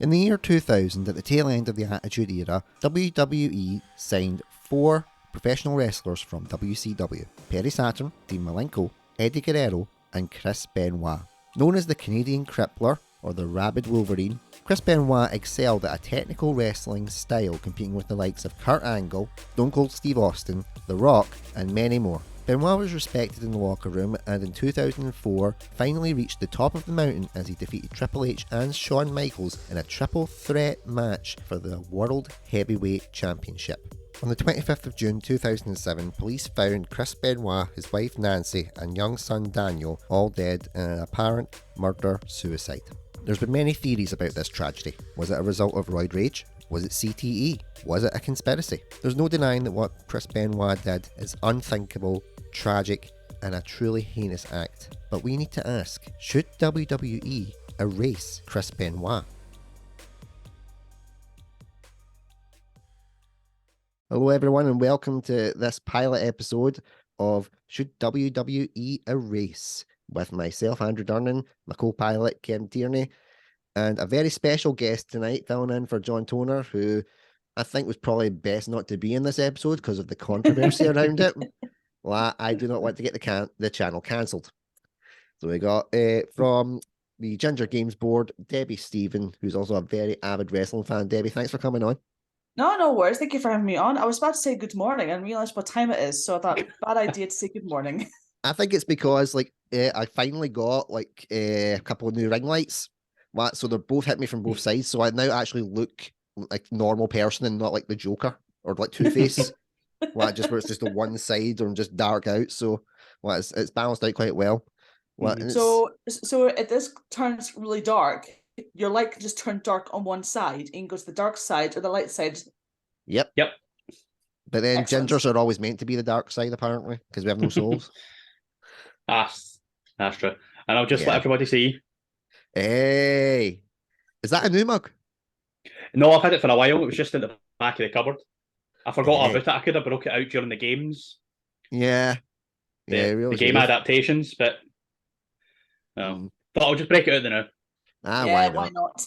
In the year 2000, at the tail end of the Attitude Era, WWE signed 4 professional wrestlers from WCW: Perry Saturn, Dean Malenko, Eddie Guerrero, and Chris Benoit. Known as the Canadian Crippler, or the Rabid Wolverine, Chris Benoit excelled at a technical wrestling style, competing with the likes of Kurt Angle, Stone Cold Steve Austin, The Rock, and many more. Benoit was respected in the locker room, and in 2004 finally reached the top of the mountain as he defeated Triple H and Shawn Michaels in a triple threat match for the World Heavyweight Championship. On the 25th of June 2007, police found Chris Benoit, his wife Nancy, and young son Daniel all dead in an apparent murder-suicide. There's been many theories about this tragedy. Was it a result of roid rage? Was it CTE? Was it a conspiracy? There's no denying that what Chris Benoit did is unthinkable, tragic, and a truly heinous act. But we need to ask, should WWE erase Chris Benoit? Hello everyone, and welcome to this pilot episode of Should WWE Erase? With myself, Andrew Durnan, my co-pilot, Kim Tierney, and a very special guest tonight, filling in for John Toner, who I think was probably best not to be in this episode because of the controversy around it. Well, I do not want to get the channel cancelled. So we got from the Ginger Games board, Debbie Stephen, who's also a very avid wrestling fan. Debbie, thanks for coming on. No worries. Thank you for having me on. I was about to say good morning and realised what time it is, so I thought, bad idea to say good morning. I think it's because I finally got a couple of new ring lights. So they're both hit me from both sides. So I now actually look like normal person and not like the Joker or like Two-Face. Just where it's just the one side or just dark out. So it's balanced out quite well. So if this turns really dark, your light can just turn dark on one side and go to the dark side or the light side. Yep. But then Excellent. Gingers are always meant to be the dark side, apparently, because we have no souls. That's true. And I'll just let everybody see. Hey, is that a new mug? No, I've had it for a while. It was just in the back of the cupboard. I forgot about it. I could have broke it out during the games. Yeah. The game adaptations, but thought I'll just break it out there now. Why not?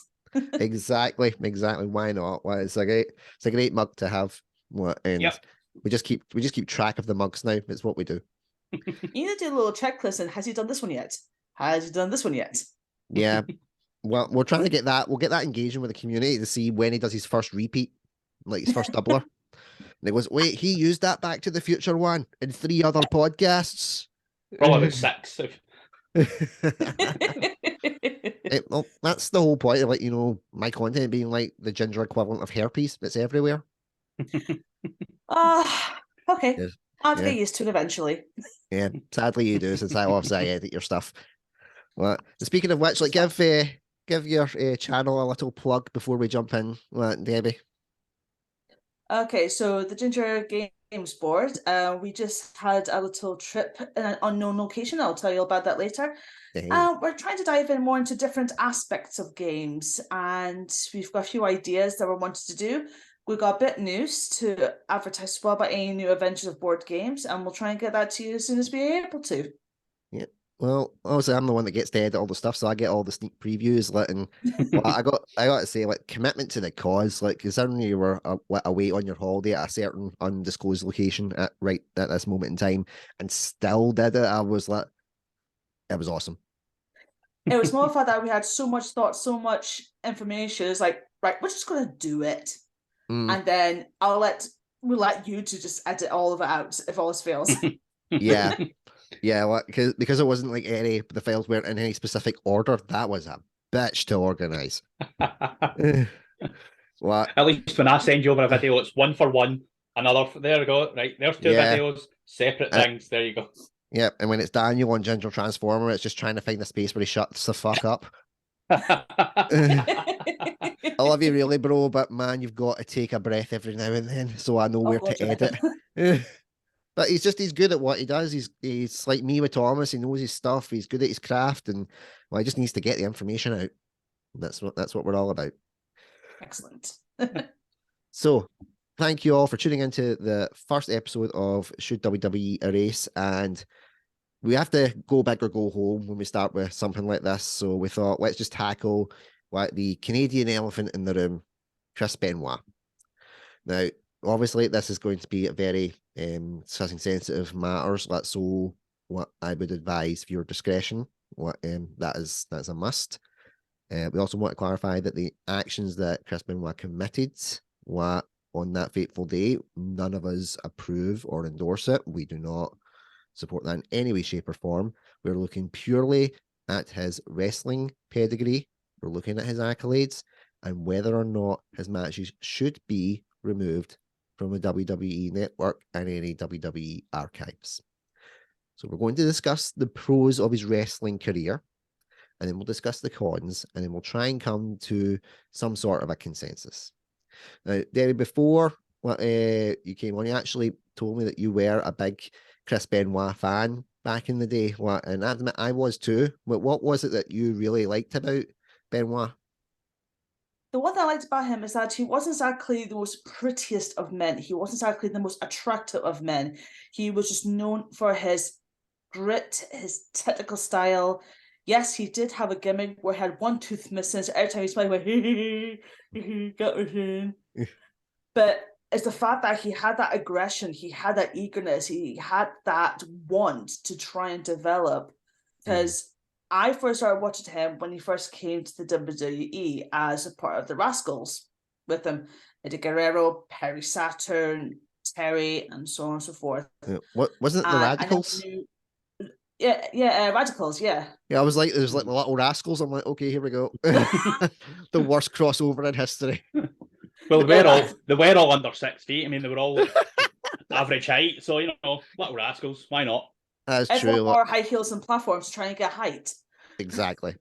Exactly. Why not? Well, it's a great mug to have. We just keep track of the mugs now. It's what we do. You need to do a little checklist and has he done this one yet? Has he done this one yet? Yeah. Well, we're trying to get that. We'll get that engaging with the community to see when he does his first repeat, like his first doubler. And it was, wait, he used that Back to the Future one in 3 other podcasts. Probably 6. Well, that's the whole point of my content being like the ginger equivalent of herpes. It's everywhere. Okay. Yes. I'll get used to it eventually. Yeah, sadly you do, since I obviously edit your stuff. Well, speaking of which, give your channel a little plug before we jump in, Debbie. Okay, so the Ginger Games board, we just had a little trip in an unknown location. I'll tell you about that later. Hey. We're trying to dive in more into different aspects of games, and we've got a few ideas that we wanted to do. We got a bit news to advertise as well about any new adventures of board games, and we'll try and get that to you as soon as we're able to. Yeah. Well, obviously I'm the one that gets to edit all the stuff, so I get all the sneak previews. I got to say, commitment to the cause. Considering you were away on your holiday at a certain undisclosed location at this moment in time, and still did it, I was like, it was awesome. It was more fun that we had so much thought, so much information. It's like, right, we're just gonna do it. And then we'll let you to just edit all of it out if all this fails. Yeah. Because it wasn't the files weren't in any specific order. That was a bitch to organize. Well, at least when I send you over a video, it's 1 for 1. Another, there we go. Right, there's 2 videos, separate things. There you go. Yeah, and when it's Daniel on Ginger Transformer, it's just trying to find a space where he shuts the fuck up. I love you really, bro, but man, you've got to take a breath every now and then so I know where to edit. But he's good at what he does. He's like me with Thomas. He knows his stuff. He's good at his craft, and he just needs to get the information out. That's what we're all about. Excellent. So, thank you all for tuning into the first episode of Should WWE Erase, and we have to go big or go home when we start with something like this. So we thought, let's just tackle What the Canadian elephant in the room, Chris Benoit. Now, obviously, this is going to be a very discussing sensitive matters. So what I would advise for your discretion. That's a must. We also want to clarify that the actions that Chris Benoit committed on that fateful day, none of us approve or endorse it. We do not support that in any way, shape, or form. We're looking purely at his wrestling pedigree. We're looking at his accolades and whether or not his matches should be removed from the WWE network and any WWE archives. So we're going to discuss the pros of his wrestling career, and then we'll discuss the cons, and then we'll try and come to some sort of a consensus. Now, Derry, before you came on, you actually told me that you were a big Chris Benoit fan back in the day, and I admit I was too. But what was it that you really liked about Benoit? The one that I liked about him is that he wasn't exactly the most prettiest of men. He wasn't exactly the most attractive of men. He was just known for his grit, his technical style. Yes, he did have a gimmick where he had one tooth missing. So every time he smiled, he went, get me in. But it's the fact that he had that aggression, he had that eagerness, he had that want to try and develop. Because I first started watching him when he first came to the WWE as a part of the Rascals with him. Eddie Guerrero, Perry Saturn, Terry, and so on and so forth. What wasn't it, the Radicals? Radicals, yeah. Yeah, I was like, there's like the little Rascals. I'm like, okay, here we go. The worst crossover in history. Well, they were all under 6 feet. I mean, they were all average height. So, little rascals. Why not? That's Everyone true. wore high heels and platforms trying to get height. Exactly.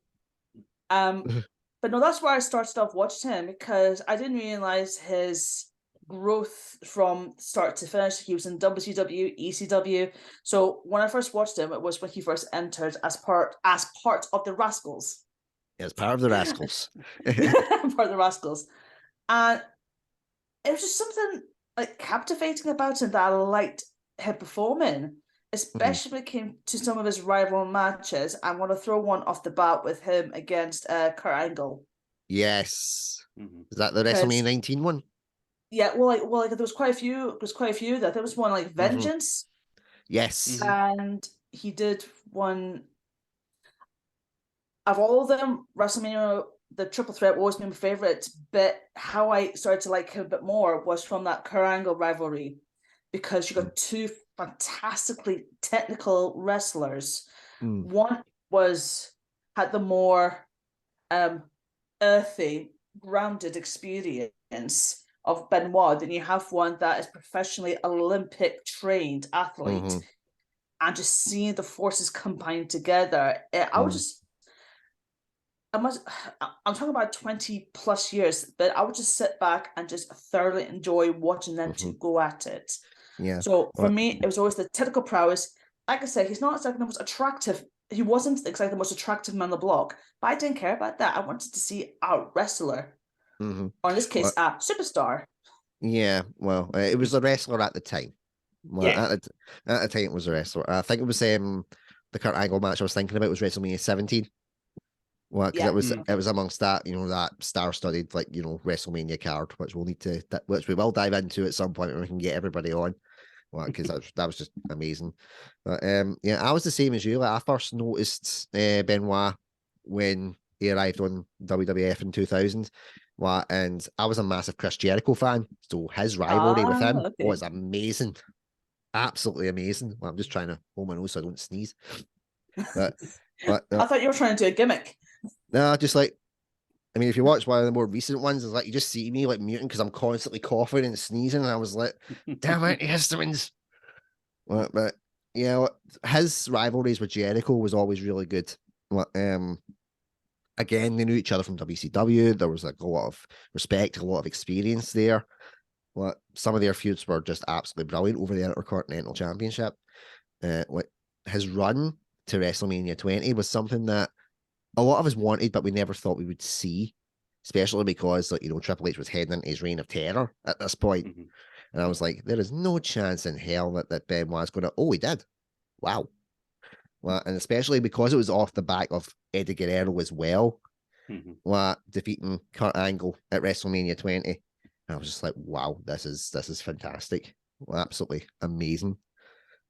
But no, that's where I started off watching him, because I didn't realize his growth from start to finish. He was in WCW, ECW. So when I first watched him, it was when he first entered as part of the Rascals. Yes, part of the Rascals. Part of the Rascals. And it was just something like captivating about him that I liked him performing, especially when it came to some of his rival matches. I want to throw one off the bat with him against Kurt Angle. Yes. Is that the WrestleMania 19 one? Yeah, well, there was quite a few. There was quite a few. There was one like Vengeance. Yes. And he did one. Of all of them, WrestleMania, the triple threat, was my favorite. But how I started to like him a bit more was from that Kurt Angle rivalry, because you got two fantastically technical wrestlers. One had the more earthy, grounded experience of Benoit. Then you have one that is professionally Olympic trained athlete, and just seeing the forces combined together, I'm talking about 20 plus years, but I would just sit back and just thoroughly enjoy watching them two go at it. Yeah. So for me, it was always the technical prowess. Like I said, he's not exactly the most attractive. He wasn't exactly the most attractive man on the block, but I didn't care about that. I wanted to see a wrestler, or in this case, a superstar. Yeah, well, it was a wrestler at the time. Well, at the time, it was a wrestler. I think it was the Kurt Angle match I was thinking about was WrestleMania 17. Well, because it was amongst that, that star-studded WrestleMania card, which we will dive into at some point when we can get everybody on. Well, because that was just amazing. But I was the same as you. Like, I first noticed Benoit when he arrived on WWF in 2000. And I was a massive Chris Jericho fan, so his rivalry with him was amazing, absolutely amazing. Well, I'm just trying to hold my nose so I don't sneeze. But I thought you were trying to do a gimmick. No, just like, I mean, if you watch one of the more recent ones, it's like you just see me like muting because I'm constantly coughing and sneezing, and I was like, damn it, histamines. But yeah, his rivalries with Jericho was always really good. Again, they knew each other from WCW. There was like a lot of respect, a lot of experience there. Some of their feuds were just absolutely brilliant over the Intercontinental Championship. His run to WrestleMania 20 was something that a lot of us wanted, but we never thought we would see, especially because Triple H was heading into his reign of terror at this point. And I was like, there is no chance in hell that Benoit's going to. Oh, he did. Wow. And especially because it was off the back of Eddie Guerrero as well. like defeating Kurt Angle at WrestleMania 20. And I was just like, wow, this is fantastic. Well, absolutely amazing.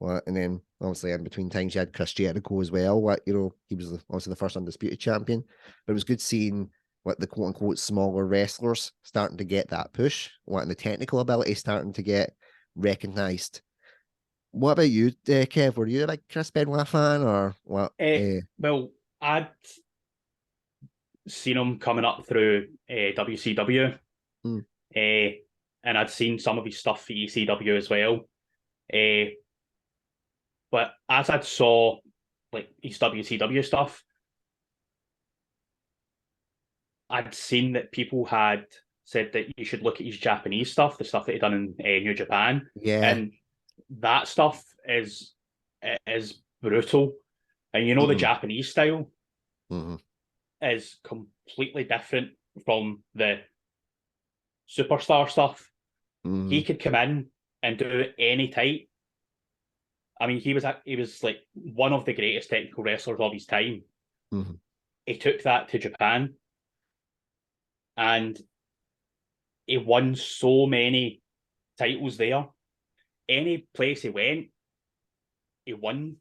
Well, and then obviously in between times you had Chris Jericho as well. What, you know, he was obviously the first undisputed champion, but it was good seeing what the quote unquote smaller wrestlers starting to get that push, what, and the technical ability starting to get recognized. What about you, Kev? Were you a big Chris Benoit fan or what? Well, I'd seen him coming up through WCW, and I'd seen some of his stuff for ECW as well. But as I saw like his WCW stuff, I'd seen that people had said that you should look at his Japanese stuff, the stuff that he'd done in New Japan. Yeah. And that stuff is brutal. And you know, the Japanese style is completely different from the superstar stuff. He could come in and do any type. I mean, he was like one of the greatest technical wrestlers of his time. He took that to Japan, and he won so many titles there. Any place he went, he won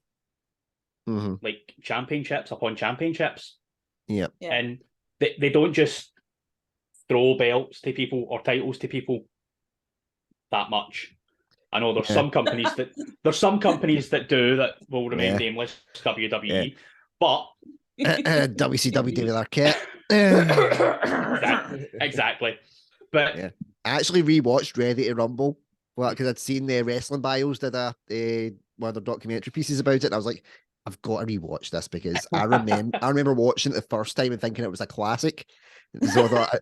like championships upon championships. Yeah. And they don't just throw belts to people or titles to people that much. I know there's some companies that do that will remain nameless, WWE, but WCW David Arquette. Exactly. But I actually rewatched Ready to Rumble because I'd seen the Wrestling Bios did one of their documentary pieces about it, and I was like, I've got to rewatch this because I remember watching it the first time and thinking it was a classic. So I thought,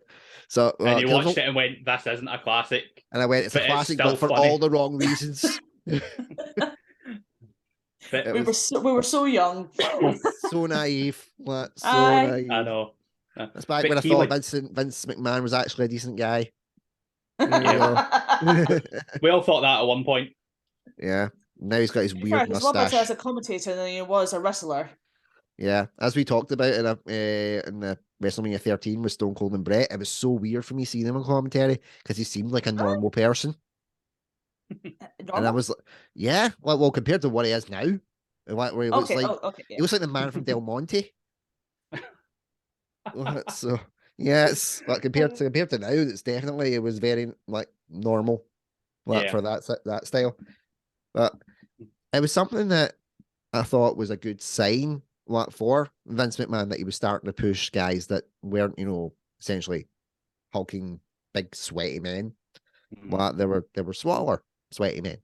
and you watched it and went, "This isn't a classic." And I went, "It's a classic, but for all the wrong reasons." But we were so young, so naive, naive. I know. That's back when I thought Vince McMahon was actually a decent guy. We all thought that at one point. Yeah. Now he's got his weird mustache. He's better as a commentator than he was a wrestler. Yeah, as we talked about in the WrestleMania 13 with Stone Cold and Brett, it was so weird for me seeing him on commentary because he seemed like a normal person. And I was like, yeah, well, compared to what he is now, where he looks he looks like the man from Del Monte. So yeah, it's compared to now, it's definitely, it was very like normal, for that style. But it was something that I thought was a good sign for Vince McMahon, that he was starting to push guys that weren't, essentially hulking big sweaty men. They were smaller sweaty men.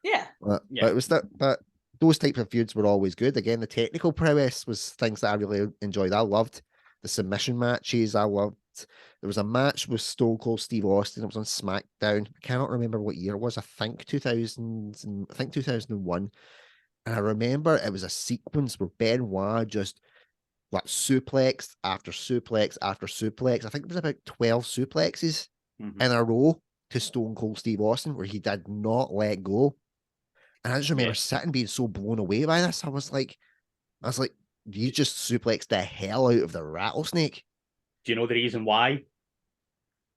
Yeah. But it was but those types of feuds were always good. Again, the technical prowess was things that I really enjoyed. I loved the submission matches. I loved, there was a match with Stone Cold Steve Austin. It was on SmackDown. I cannot remember what year it was. I think 2001. And I remember it was a sequence where Benoit just suplex after suplex after suplex. I think it was about 12 suplexes in a row to Stone Cold Steve Austin, where he did not let go. And I just remember sitting being so blown away by this. I was like, you just suplexed the hell out of the rattlesnake. Do you know the reason why?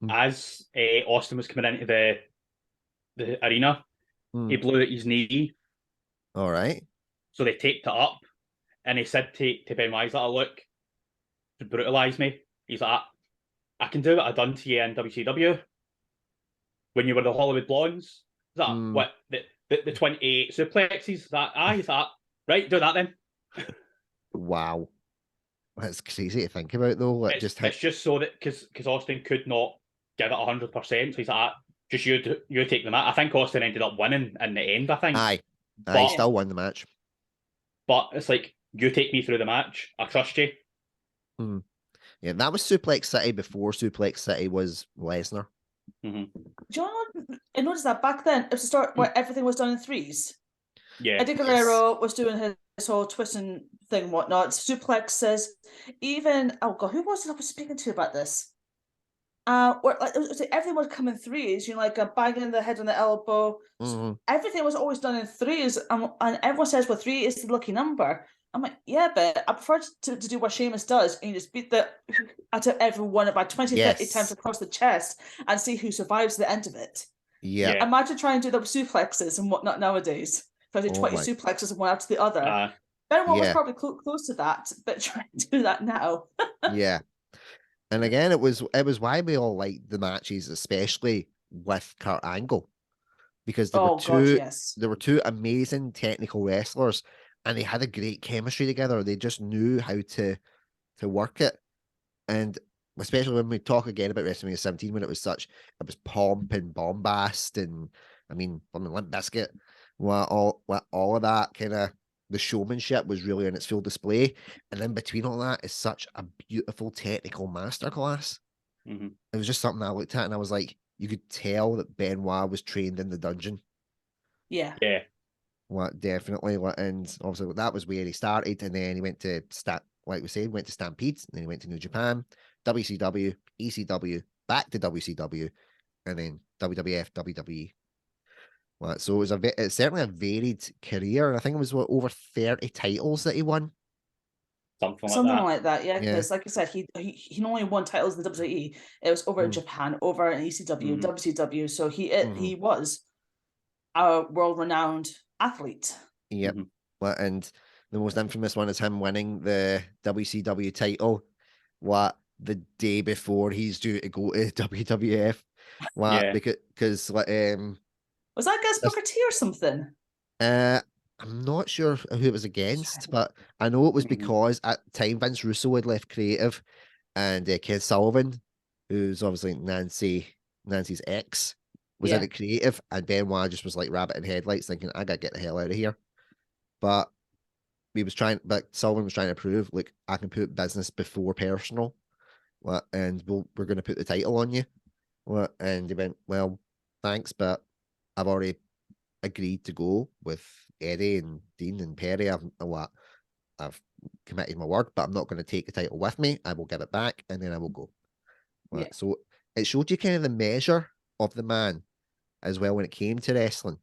As Austin was coming into the arena, he blew out his knee. All right. So they taped it up, and he said to Benoit, he's like, "Look, to brutalise me." He's like, "I can do what I done to you in WCW when you were the Hollywood Blondes." He's like, "What, the 28 suplexes?" He's like, he's like, "Right, do that then." Wow. That's crazy to think about, though. It's just so that because Austin could not give it 100%, so he's like, "Just you take the match." I think Austin ended up winning in the end. I think. Aye, he still won the match. But it's like, you take me through the match. I trust you. Yeah, that was Suplex City before Suplex City was Lesnar. Do you know, I noticed that back then it was the start where everything was done in threes. Yeah, Eddie Guerrero was doing his whole twisting thing and whatnot. Suplexes, even who was it I was speaking to about this? Where it was like everything would come in threes. Like a banging the head on the elbow. Everything was always done in threes, and everyone says, "Well, 3 is the lucky number." I'm like, yeah, but I prefer to do what Sheamus does and you just beat the out of everyone about 20, 30 times across the chest and see who survives the end of it. Yeah. Imagine trying to do the suplexes and whatnot nowadays. If I did 20 suplexes and one after the other. Benoit was probably close to that, but trying to do that now. Yeah. And again, it was why we all liked the matches, especially with Kurt Angle, because there were two amazing technical wrestlers, and they had a great chemistry together. They just knew how to work it, and especially when we talk again about WrestleMania 17, when it was pomp and bombast, and I mean, Limp Bizkit, all of that kind of. The showmanship was really on its full display, and in between all that is such a beautiful technical masterclass. Mm-hmm. It was just something I looked at and I was like, you could tell that Benoit was trained in the dungeon. Yeah. Definitely. And obviously that was where he started, and then he went to went to Stampede, and then he went to New Japan, WCW, ECW, back to WCW, and then WWF, WWE. So it was it's certainly a varied career. I think it was over 30 titles that he won. Something like that, yeah. Because like I said, he not only won titles in the WWE, it was over in Japan, over in ECW, WCW. So he was a world-renowned athlete. Yep. And the most infamous one is him winning the WCW title the day before he's due to go to WWF. Because was that against Booker T or something? I'm not sure who it was against, but I know it was because at the time Vince Russo had left creative, and Ken Sullivan, who's obviously Nancy's ex, was in the creative, and Benoit just was like rabbit in headlights, thinking, I gotta get the hell out of here. But Sullivan was trying to prove, look, I can put business before personal, and we're going to put the title on you. And he went, well, thanks, but I've already agreed to go with Eddie and Dean and Perry. I've committed my word, but I'm not going to take the title with me. I will give it back, and then I will go. So it showed you kind of the measure of the man as well when it came to wrestling.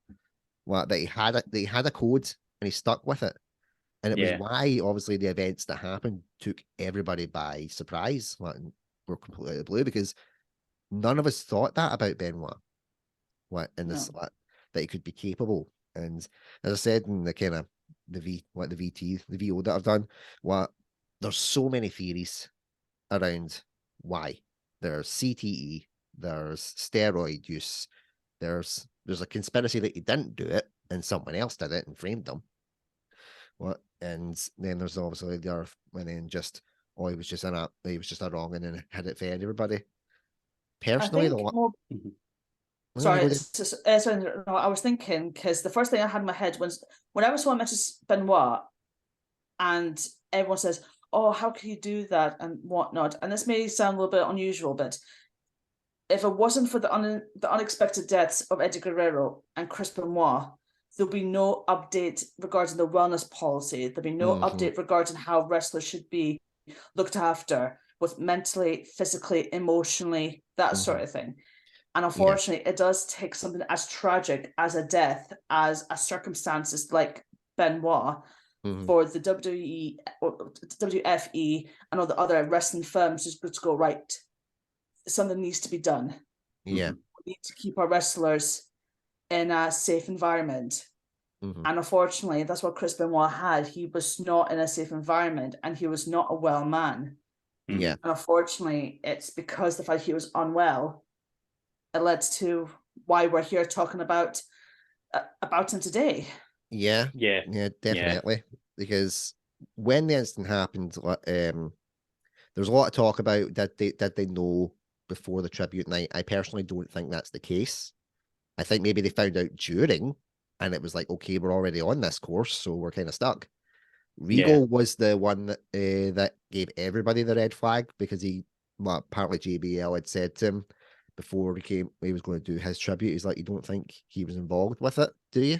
That he had a code and he stuck with it. And it was why, obviously, the events that happened took everybody by surprise. And were completely out of the blue, because none of us thought that about Benoit. That he could be capable. And as I said in the kind of the VO that I've done, there's so many theories around why. There's CTE, there's steroid use, there's a conspiracy that he didn't do it and someone else did it and framed him. And then there's obviously the other, and then he was just a wrong and then had it for everybody. Personally, Sorry, I was thinking, because the first thing I had in my head was when I was someone mentions Benoit, and everyone says, "Oh, how can you do that?" and whatnot. And this may sound a little bit unusual, but if it wasn't for the unexpected deaths of Eddie Guerrero and Chris Benoit, there'll be no update regarding the wellness policy. There'll be no update regarding how wrestlers should be looked after, with mentally, physically, emotionally, that sort of thing. And unfortunately, it does take something as tragic as a death, as a circumstances like Benoit, for the WWE or WFE and all the other wrestling firms just to go, right, something needs to be done. We need to keep our wrestlers in a safe environment. And unfortunately, that's what Chris Benoit had. He was not in a safe environment, and he was not a well man. And unfortunately, it's because the fact he was unwell, it led to why we're here talking about him today. Definitely. Because when the incident happened, there's a lot of talk about did they know before the tribute night. I personally don't think that's the case. I think maybe they found out during, and it was like, okay, we're already on this course, so we're kind of stuck. Regal was the one that gave everybody the red flag, because apparently JBL had said to him before he was going to do his tribute, he's like, you don't think he was involved with it, do you?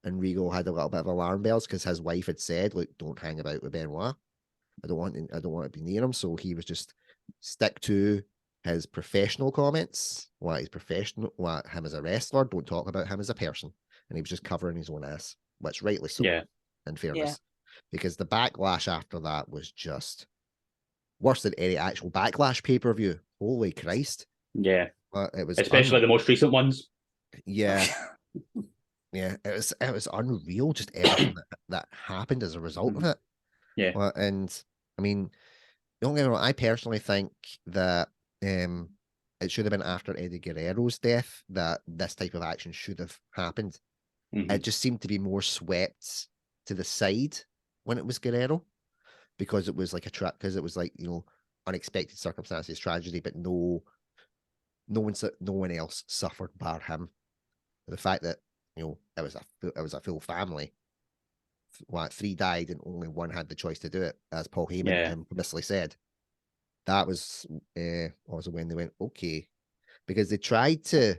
And Regal had a little bit of alarm bells, because his wife had said, look, don't hang about with Benoit. I don't want to be near him. So he was just stick to his professional comments, he's professional, him as a wrestler, don't talk about him as a person. And he was just covering his own ass, which rightly so, in fairness. because the backlash after that was just worse than any actual Backlash pay-per-view. Holy Christ. Yeah. It was especially the most recent ones. Yeah. Yeah, it was unreal, just everything that happened as a result of it. Yeah. And I mean, don't get me wrong, I personally think that it should have been after Eddie Guerrero's death that this type of action should have happened. It just seemed to be more swept to the side when it was Guerrero, because it was like because it was like, you know, unexpected circumstances, tragedy, but no one else suffered bar him. The fact that, you know, it was a full family. What, 3 died and only 1 had the choice to do it, as Paul Heyman infamously said. That was also when they went, okay, because they tried to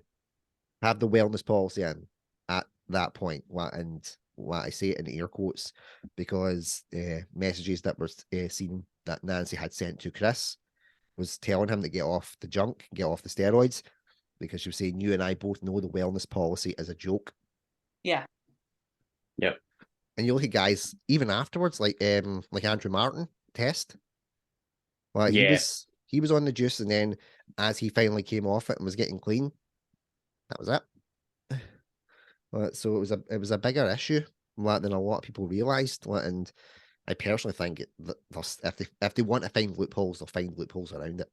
have the wellness policy in at that point, and what I say it in air quotes, because messages that were seen that Nancy had sent to Chris was telling him to get off the junk, get off the steroids, because she was saying, you and I both know the wellness policy is a joke. Yeah. Yep. And you look at guys even afterwards, like Andrew Martin Test. Well, he was on the juice, and then as he finally came off it and was getting clean, that was it. So it was a bigger issue than a lot of people realized, and I personally think that if they want to find loopholes, they'll find loopholes around it.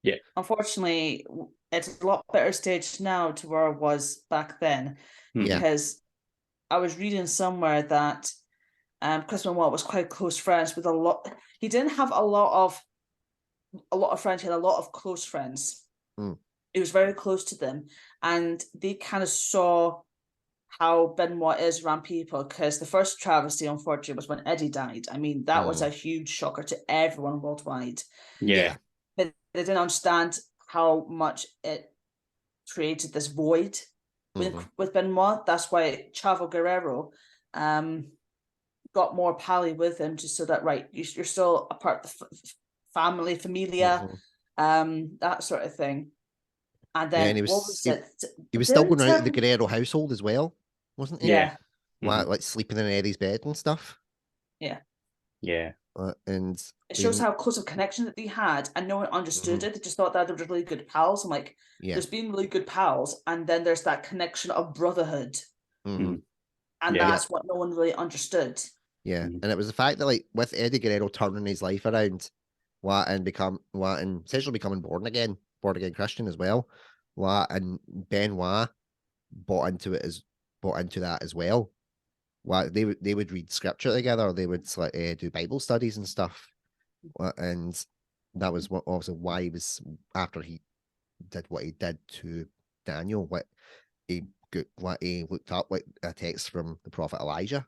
Yeah. Unfortunately, it's a lot better staged now to where it was back then, because I was reading somewhere that Chris Benoit was quite close friends with a lot. He didn't have a lot of friends. He had a lot of close friends. He was very close to them, and they kind of saw how Benoit is around people, because the first travesty, unfortunately, was when Eddie died. I mean, that was a huge shocker to everyone worldwide. Yeah. But they didn't understand how much it created this void with Benoit. That's why Chavo Guerrero got more pally with him, just so that, right, you're still a part of the family, familia, that sort of thing. And then he was still going out of the Guerrero household as well, wasn't he? Yeah. Like sleeping in Eddie's bed and stuff. Yeah. Yeah. And it shows how close of connection that they had, and no one understood it. They just thought that they were really good pals. I'm like, there's been really good pals, and then there's that connection of brotherhood. And that's what no one really understood. Yeah. And it was the fact that, like, with Eddie Guerrero turning his life around, and essentially becoming born again Christian as well, and Benoit bought into that as well. They would read scripture together, they would do Bible studies and stuff, and that was also why he was, after he did what he did to Daniel, what he looked up, like a text from the prophet Elijah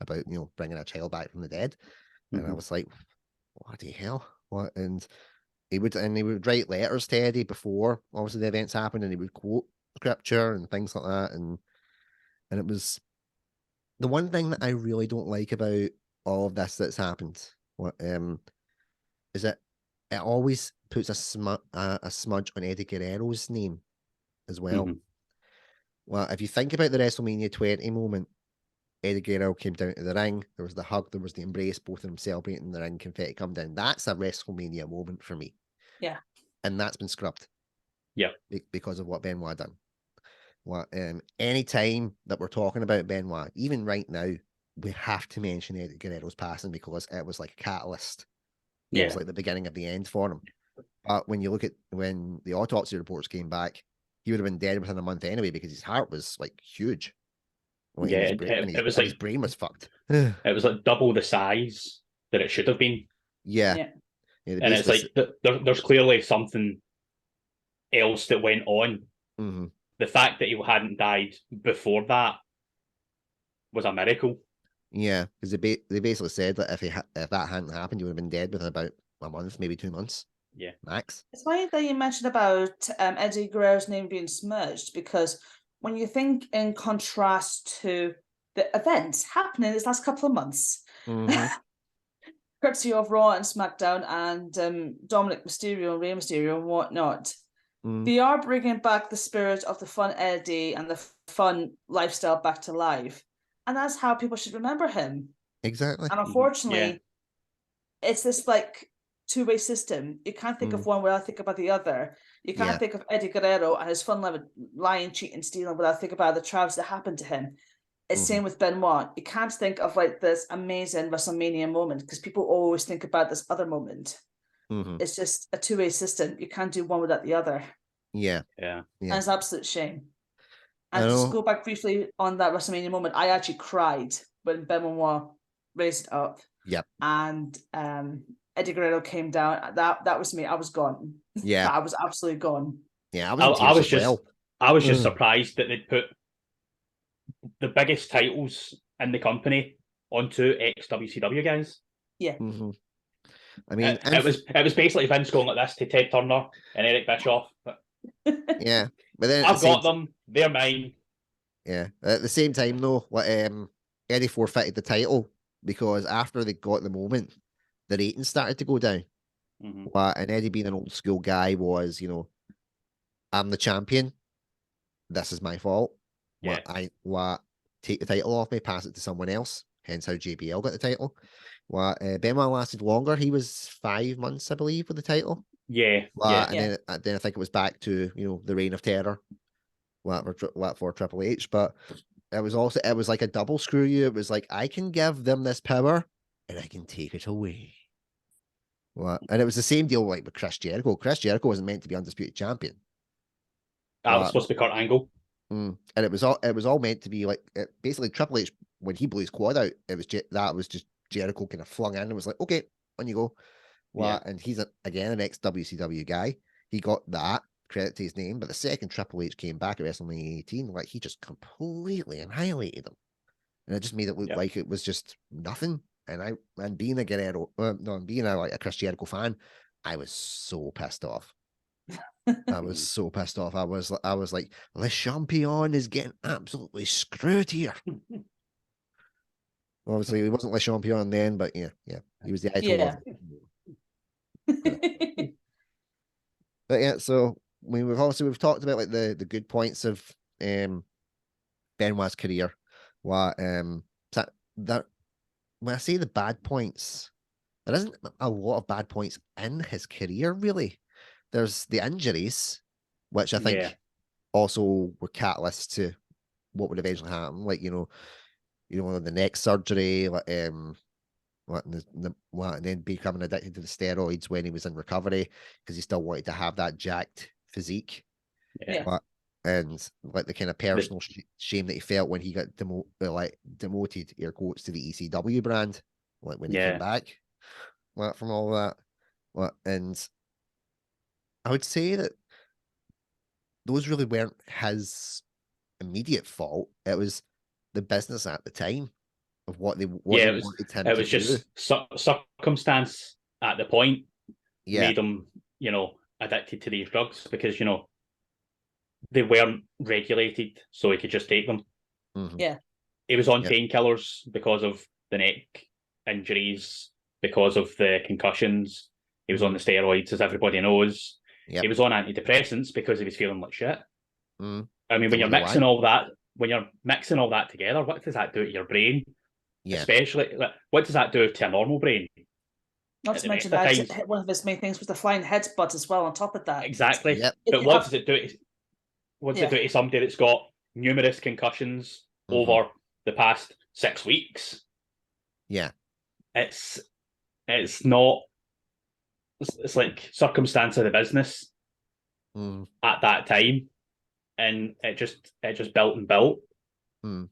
about, you know, bringing a child back from the dead, and I was like, what the hell? And he would write letters to Eddie before obviously the events happened, and he would quote scripture and things like that, and it was the one thing that I really don't like about all of this that's happened. Is it always puts a smudge on Eddie Guerrero's name as well. Well, if you think about the WrestleMania 20 moment, Eddie Guerrero came down to the ring. There was the hug, there was the embrace, both of them celebrating the ring, confetti come down. That's a WrestleMania moment for me. Yeah. And that's been scrubbed. Yeah. Because of what Benoit done. Any time that we're talking about Benoit, even right now, we have to mention Eddie Guerrero's passing, because it was like a catalyst. Yeah. It was like the beginning of the end for him. But when you look at when the autopsy reports came back, he would have been dead within a month anyway, because his heart was like huge. It was like his brain was fucked. It was like double the size that it should have been. Yeah. And it's like there's clearly something else that went on. The fact that he hadn't died before that was a miracle. Yeah, because they basically said that if that hadn't happened, you would have been dead within about a month, maybe 2 months. Yeah, max. It's funny that you mentioned about Eddie Guerrero's name being smudged, because when you think in contrast to the events happening this last couple of months, courtesy of Raw and SmackDown and Dominic Mysterio and Rey Mysterio and whatnot, they are bringing back the spirit of the fun Eddie and the fun lifestyle back to life. And that's how people should remember him. Exactly. And unfortunately, it's this like two-way system. You can't think of one without thinking about the other. You can't think of Eddie Guerrero and his fun-loving lying, cheating, stealing without thinking about the travels that happened to him. It's same with Benoit. You can't think of like this amazing WrestleMania moment because people always think about this other moment. It's just a two-way system. You can't do one without the other. Yeah. And it's an absolute shame. And just go back briefly on that WrestleMania moment, I actually cried when Benoit raised it up. Yep. And Eddie Guerrero came down. That was me. I was gone. Yeah. I was absolutely gone. Yeah, I was just surprised that they'd put the biggest titles in the company onto ex-WCW guys. Yeah. I mean, it was basically Vince going like this to Ted Turner and Eric Bischoff. Yeah, but then I've got them. They're mine. Yeah, at the same time though, Eddie forfeited the title because after they got the moment, the ratings started to go down. And Eddie, being an old school guy, was, I'm the champion. This is my fault. Yeah. Take the title off me, pass it to someone else. Hence how JBL got the title. Benoit lasted longer. He was 5 months, I believe, with the title. Yeah. And then I think it was back to the reign of terror. For Triple H, but it was like a double screw you. It was like, I can give them this power and I can take it away. And it was the same deal like with Chris Jericho. Chris Jericho wasn't meant to be undisputed champion. That was supposed to be Kurt Angle. And it was all meant to be like basically Triple H, when he blew his quad out, that was just Jericho kind of flung in and was like, okay, on you go. And he's again an ex-WCW guy. He got that credit to his name, but the second Triple H came back at WrestleMania 18, like, he just completely annihilated him, and it just made it look like it was just nothing. And being a Guerrero, being a Chris Jericho fan, I was so pissed off. I was so pissed off. I was like, Le Champion is getting absolutely screwed here. Obviously, he wasn't Le Champion then, but yeah, he was the idol. But yeah, so we've talked about like the good points of Benoit's career. That when I say the bad points, there isn't a lot of bad points in his career, really. There's the injuries, which I think also were catalysts to what would eventually happen. Like, the neck surgery, and then becoming addicted to the steroids when he was in recovery because he still wanted to have that jacked physique. And like the kind of personal shame that he felt when he got demoted, air quotes, to the ECW brand, like when he came back from all that. And I would say that those really weren't his immediate fault. It was the business at the time of what they wanted him to do. It was just circumstance at the point made him, addicted to these drugs because, they weren't regulated, so he could just take them. He was on painkillers because of the neck injuries, because of the concussions. He was on the steroids, as everybody knows. He was on antidepressants because he was feeling like shit. I mean, when you're mixing all that together, what does that do to your brain? Especially, what does that do to a normal brain? Not to mention that one of his main things was the flying headbutt as well on top of that. Exactly. But what does it do? What does it do to somebody that's got numerous concussions over the past 6 weeks? It's not. It's like circumstance of the business at that time, and it just built and built. Well,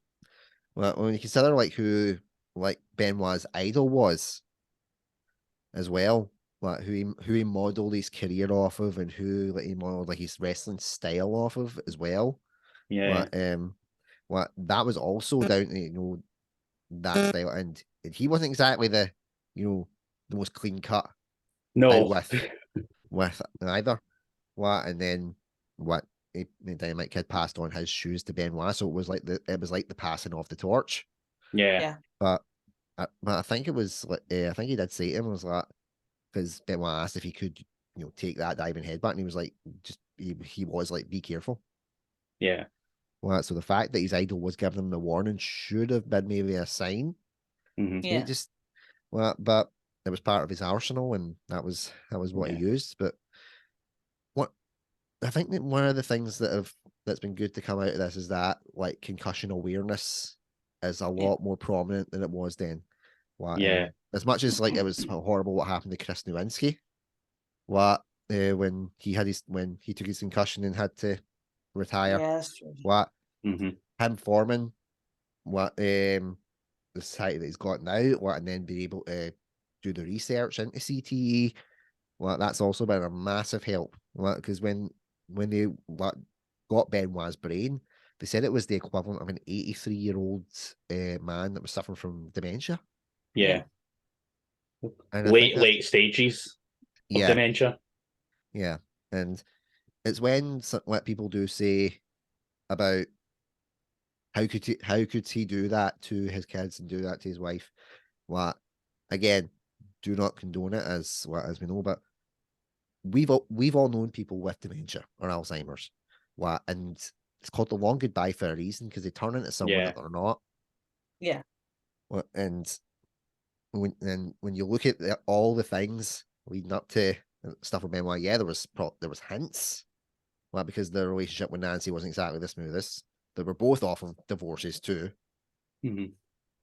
when you consider like who like Benoit's idol was, as well, like who he modeled his career off of, and who like he modeled like his wrestling style off of as well. That was also down to that style, and he wasn't exactly the the most clean cut. With either. And then Dynamite Kid passed on his shoes to Benoit, so it was like the passing of the torch. But I think it was like I think he did say to him, was like, because Benoit asked if he could take that diving headbutt, and he was like, just he was like, be careful. So the fact that his idol was giving him the warning should have been maybe a sign Yeah. He just but it was part of his arsenal, and that was what he used. But what I think that one of the things that's been good to come out of this is that like concussion awareness is a lot more prominent than it was then. As much as like it was horrible what happened to Chris Nowinski, when he took his concussion and had to retire. Yes. Him forming the society that he's got now, and then be able to do the research into CTE. That's also been a massive help. Because when they got Benoit's brain, they said it was the equivalent of an 83-year-old man that was suffering from dementia. Yeah. And late stages of dementia. Yeah. And it's when what people do say about how could he do that to his kids and do that to his wife? Again, do not condone it as we know, but we've all known people with dementia or Alzheimer's. And it's called the long goodbye for a reason, because they turn into someone that they're not. Yeah. And when you look at all the things leading up to stuff with Benoit, there was hints. Because the relationship with Nancy wasn't exactly the smoothest. They were both off of divorces too. And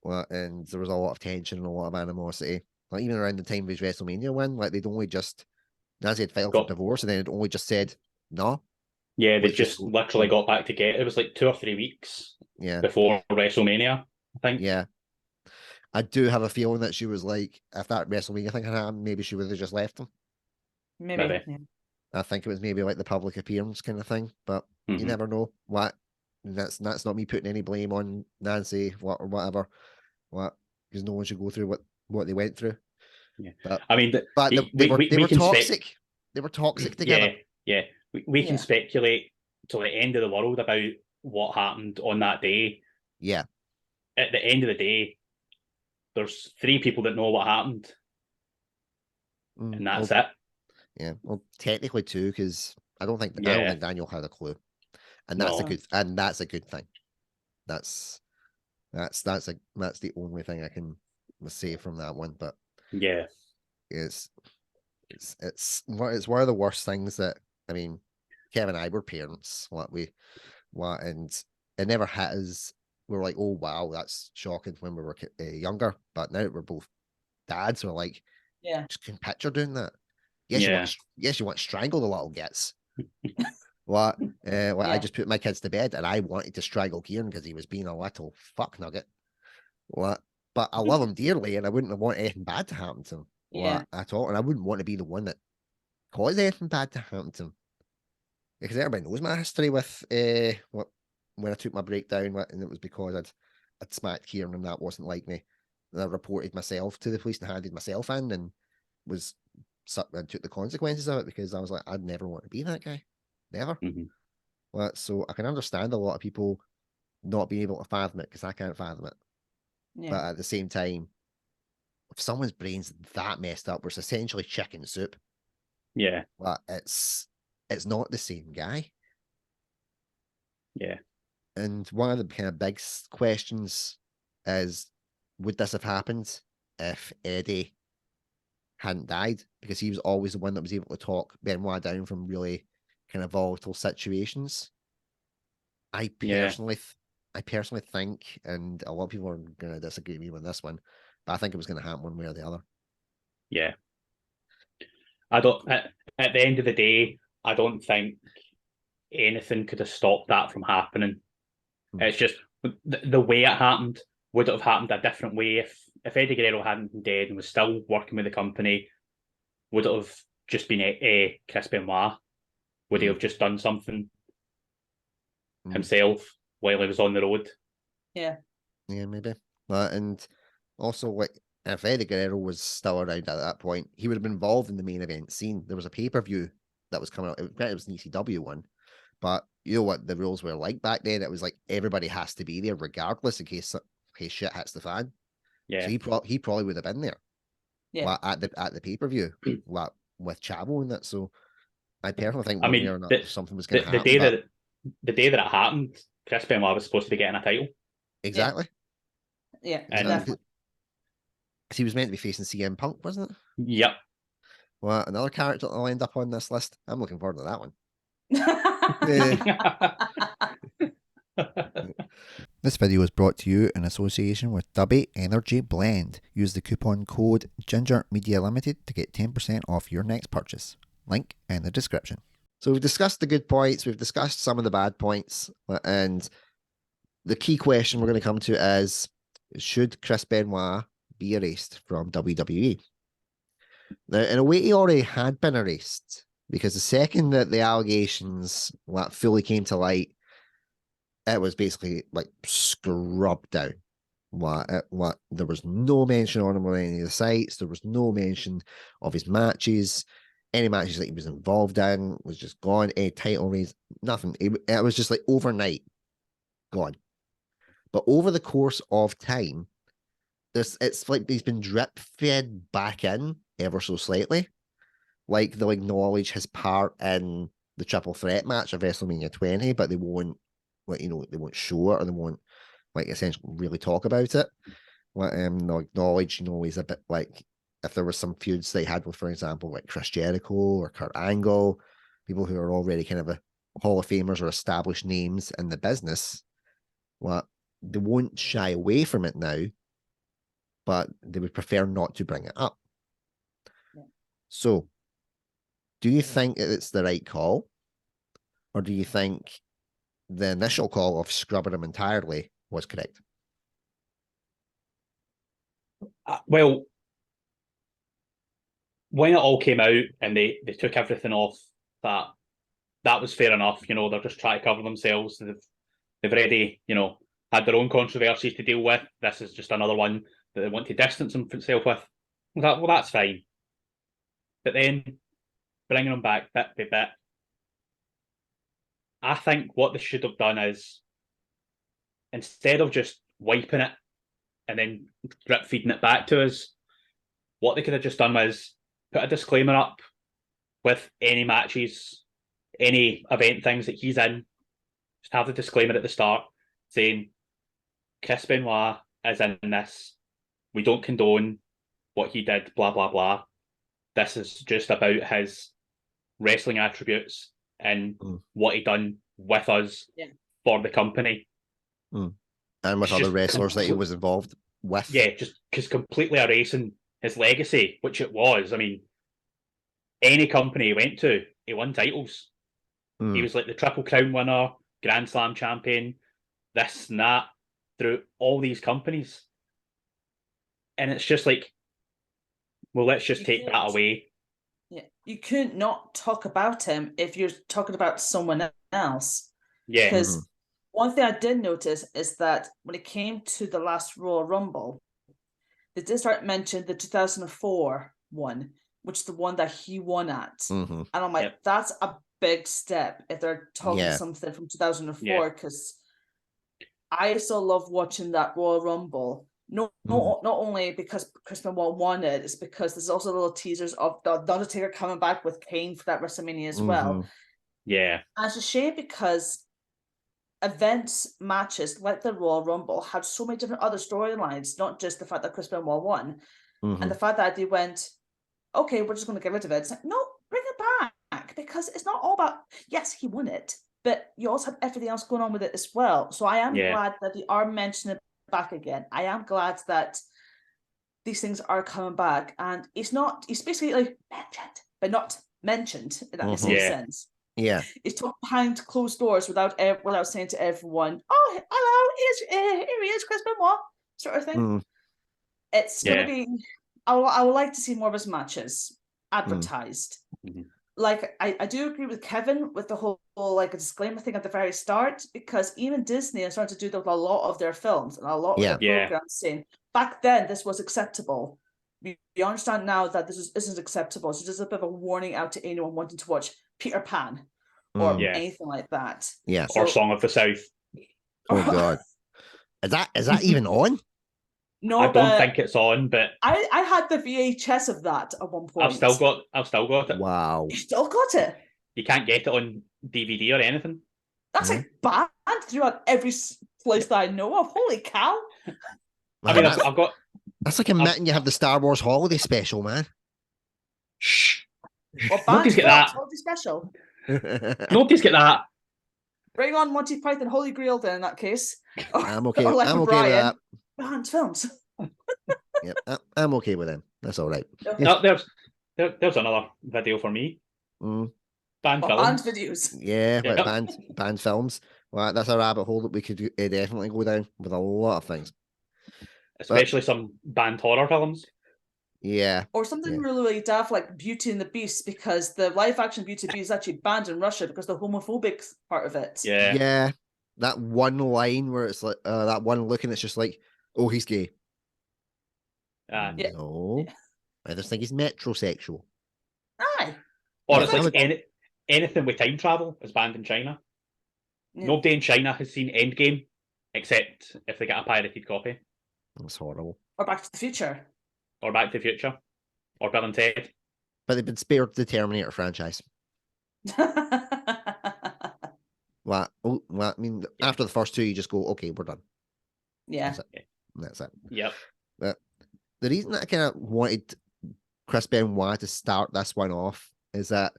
there was a lot of tension and a lot of animosity. Even around the time of his WrestleMania win, they'd only just Nancy had filed for divorce, and then it only just said no. Yeah, they just literally got back together. It was like 2 or 3 weeks before WrestleMania, I think. Yeah. I do have a feeling that she was like, if that WrestleMania thing had happened, maybe she would have just left him. Maybe. Yeah. I think it was maybe like the public appearance kind of thing, but you never know. That's not me putting any blame on Nancy or whatever. Because no one should go through what they went through. Yeah, but I mean, they were toxic. They were toxic together. Yeah. We can speculate till the end of the world about what happened on that day. Yeah. At the end of the day, there's 3 people that know what happened, and that's it. Yeah, well, technically 2, because I don't think Daniel had a clue, and that's a good thing. That's the only thing I can say from that one. But it's one of the worst things that, I mean, Kev and I were parents. And it never hit us. We were like, oh wow, that's shocking when we were younger. But now that we're both dads, we're like, just can picture doing that. Yes, you want to strangle the little gits. I just put my kids to bed, and I wanted to strangle Kieran because he was being a little fuck nugget. But I love him dearly, and I wouldn't want anything bad to happen to him at all. And I wouldn't want to be the one that caused anything bad to happen to him. Because everybody knows my history with when I took my breakdown, and it was because I'd smacked Kieran, and that wasn't like me. And I reported myself to the police and handed myself in, and took the consequences of it, because I was like, I'd never want to be that guy. Never. So I can understand a lot of people not being able to fathom it, because I can't fathom it. But at the same time, if someone's brain's that messed up, where it's essentially chicken soup, it's not the same guy. And one of the kind of big questions is, would this have happened if Eddie hadn't died? Because he was always the one that was able to talk Benoit down from really kind of volatile situations. I personally think, and a lot of people are going to disagree with me on this one, but I think it was going to happen one way or the other. Yeah. I don't. At the end of the day, I don't think anything could have stopped that from happening. It's just the way it happened. Would it have happened a different way if Eddie Guerrero hadn't been dead and was still working with the company? Would it have just been Chris Benoit? Would he have just done something himself while he was on the road? Yeah, maybe. And also, like, if Eddie Guerrero was still around at that point, he would have been involved in the main event scene. There was a pay-per-view that was coming out. It was an ECW one, but you know what the rules were like back then? It was like everybody has to be there regardless in case shit hits the fan. Yeah. So he probably would have been there. Yeah. At the pay-per-view, with Chavo in it. So I personally think something was going to happen. The day that it happened, Chris Benoit was supposed to be getting a title. Exactly. Yeah. And Because he was meant to be facing CM Punk, wasn't it? Yep. Well, another character that'll end up on this list. I'm looking forward to that one. This video is brought to you in association with Dubby Energy Blend. Use the coupon code GingerMediaLimited to get 10% off your next purchase. Link in the description. So we've discussed the good points, we've discussed some of the bad points, and the key question we're going to come to is, should Chris Benoit be erased from WWE? Now, in a way, he already had been erased, because the second that the allegations fully came to light, it was basically like scrubbed out. There was no mention on him on any of the sites. There was no mention of his matches. Any matches that he was involved in was just gone. Any title reigns, nothing. It was just like overnight gone. But over the course of time, it's like he's been drip fed back in ever so slightly. Like they'll acknowledge his part in the triple threat match of WrestleMania 20, but they won't, they won't show it, or they won't essentially really talk about it. They'll acknowledge, he's a bit like, if there was some feuds they had with, for example, like Chris Jericho or Kurt Angle, people who are already kind of a Hall of Famers or established names in the business, they won't shy away from it now, but they would prefer not to bring it up. Yeah. So, do you think it's the right call? Or do you think the initial call of scrubbing him entirely was correct? Well, when it all came out and they took everything off, that was fair enough. They're just trying to cover themselves. They've already, had their own controversies to deal with. This is just another one that they want to distance themselves with. Well, that's fine. But then bringing them back bit by bit, I think what they should have done is, instead of just wiping it and then drip feeding it back to us, what they could have just done was put a disclaimer up with any matches, any event things that he's in. Just have the disclaimer at the start saying, Chris Benoit is in this. We don't condone what he did, blah, blah, blah. This is just about his wrestling attributes and what he done with us for the company. And with other wrestlers that he was involved with. Yeah, just because completely erasing his legacy, which it was. I mean, any company he went to, he won titles. He was like the Triple Crown winner, Grand Slam champion, this and that, through all these companies. And it's just like, well, let's just take that away. Yeah, you couldn't not talk about him if you're talking about someone else. Yeah. Because one thing I did notice is that when it came to the last Royal Rumble, they did start mentioning the 2004 one, which is the one that he won at. And I'm like, that's a big step if they're talking something from 2004, because I still love watching that Royal Rumble. Not only because Chris Benoit won it, it's because there's also little teasers of the Undertaker coming back with Kane for that WrestleMania as well. Yeah. And it's a shame because events, matches like the Royal Rumble had so many different other storylines, not just the fact that Chris Benoit won. And the fact that they went, okay, we're just going to get rid of it. It's like, no, bring it back, because it's not all about, yes, he won it, but you also have everything else going on with it as well. So I am glad that they are mentioning it back again. I am glad that these things are coming back, and he's basically like mentioned, but not mentioned, if that makes any sense. Yeah. He's talking behind closed doors without saying to everyone, oh, hello, here he is, Chris Benoit, sort of thing. It's going to be, I would like to see more of his matches advertised. Like, I do agree with Kevin with the whole like a disclaimer thing at the very start, because even Disney is starting to do that with a lot of their films and a lot of their programs, saying back then this was acceptable. We understand now that this isn't acceptable. So just a bit of a warning out to anyone wanting to watch Peter Pan or anything like that. Yeah. Or Song of the South. Oh God. Is that even on? No, I don't think it's on, but I had the VHS of that at one point. I've still got it. Wow. You still got it? You can't get it on DVD or anything. That's like banned throughout every place that I know of. Holy cow. I mean, I've got That's like admitting you have the Star Wars holiday special, man. Shh. Well, Nobody's get that. Holiday special. Nobody's get that. Bring on Monty Python Holy Grail then in that case. I'm okay. Or like I'm okay Brian, with that. Banned films. Yep, I'm okay with them. That's all right. No, there's another video for me. Banned films. Banned videos. Yeah, like banned films. Well, that's a rabbit hole that we could definitely go down with a lot of things. Especially some banned horror films. Yeah. Or something really daft like Beauty and the Beast, because the live action Beauty and the Beast is actually banned in Russia because the homophobic part of it. Yeah. Yeah. That one line where it's like that one look and it's just like, oh, he's gay. No. I just think he's metrosexual. Aye. Or it's like anything with time travel is banned in China. Yeah. Nobody in China has seen Endgame except if they get a pirated copy. That's horrible. Or Back to the Future. Or Back to the Future. Or Bill and Ted. But they've been spared the Terminator franchise. Well, I mean, after the first two, you just go, okay, we're done. Yeah. That's it. Yep. But the reason that I kind of wanted Chris Benoit to start this one off is that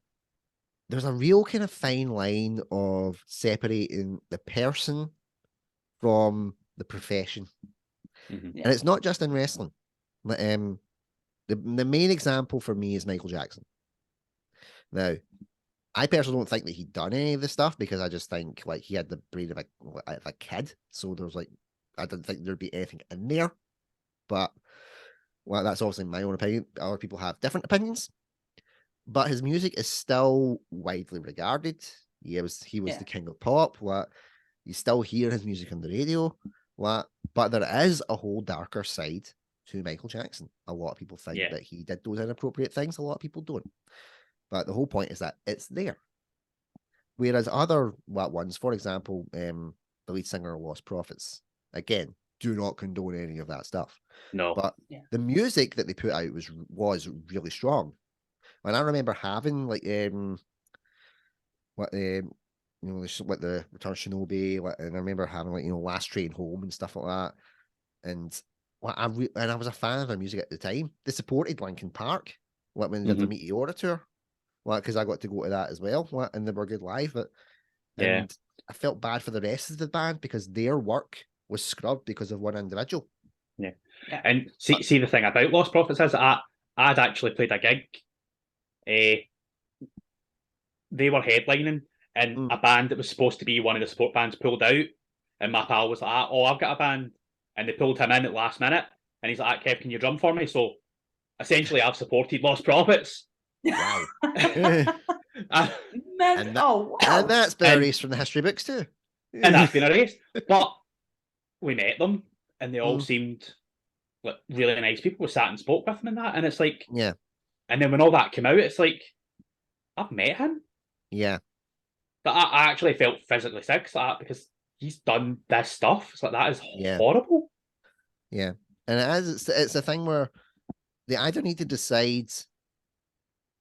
there's a real kind of fine line of separating the person from the profession. Mm-hmm. And it's not just in wrestling. The main example for me is Michael Jackson. Now, I personally don't think that he'd done any of this stuff because I just think like he had the brain of a kid. So there's like, I didn't think there'd be anything in there. But well, that's obviously my own opinion. Other people have different opinions. But his music is still widely regarded. He was the king of pop. What you still hear his music on the radio. What, but there is a whole darker side to Michael Jackson. A lot of people think that he did those inappropriate things. A lot of people don't. But the whole point is that it's there. Whereas other ones, for example, the lead singer of Lost Prophets, again, do not condone any of that stuff. No. But the music that they put out was really strong. And I remember having like the Return of Shinobi, and I remember having like Last Train Home and stuff like that. And I was a fan of their music at the time. They supported Linkin Park, like when they did the Meteora tour, because I got to go to that as well, and they were good live. And I felt bad for the rest of the band because their work was scrubbed because of one individual. Yeah. And see the thing about Lost Prophets is I'd actually played a gig. They were headlining, and a band that was supposed to be one of the support bands pulled out, and my pal was like, "Oh, I've got a band," and they pulled him in at the last minute, and he's like, "Kev, can you drum for me?" So essentially, I've supported Lost Prophets. Wow. And that's been erased from the history books too. And that's been erased. But we met them, and they all seemed like really nice people. We sat and spoke with them and that, and it's like, And then when all that came out, it's like, I've met him. Yeah. But I actually felt physically sick because he's done this stuff. It's like, that is horrible. Yeah. And it's a thing where they either need to decide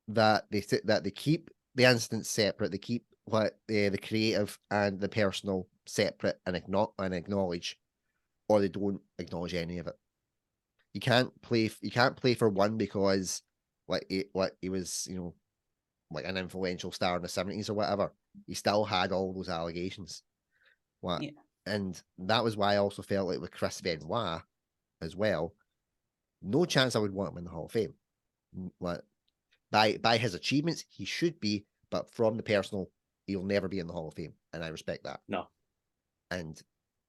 that they keep the instance separate, they keep the creative and the personal separate and acknowledge, or they don't acknowledge any of it. You can't play for one because he was like an influential star in the 70s or whatever. He still had all those allegations. And that was why I also felt like with Chris Benoit as well, no chance I would want him in the Hall of Fame. By his achievements, he should be, but from the personal, he'll never be in the Hall of Fame, and I respect that. No. And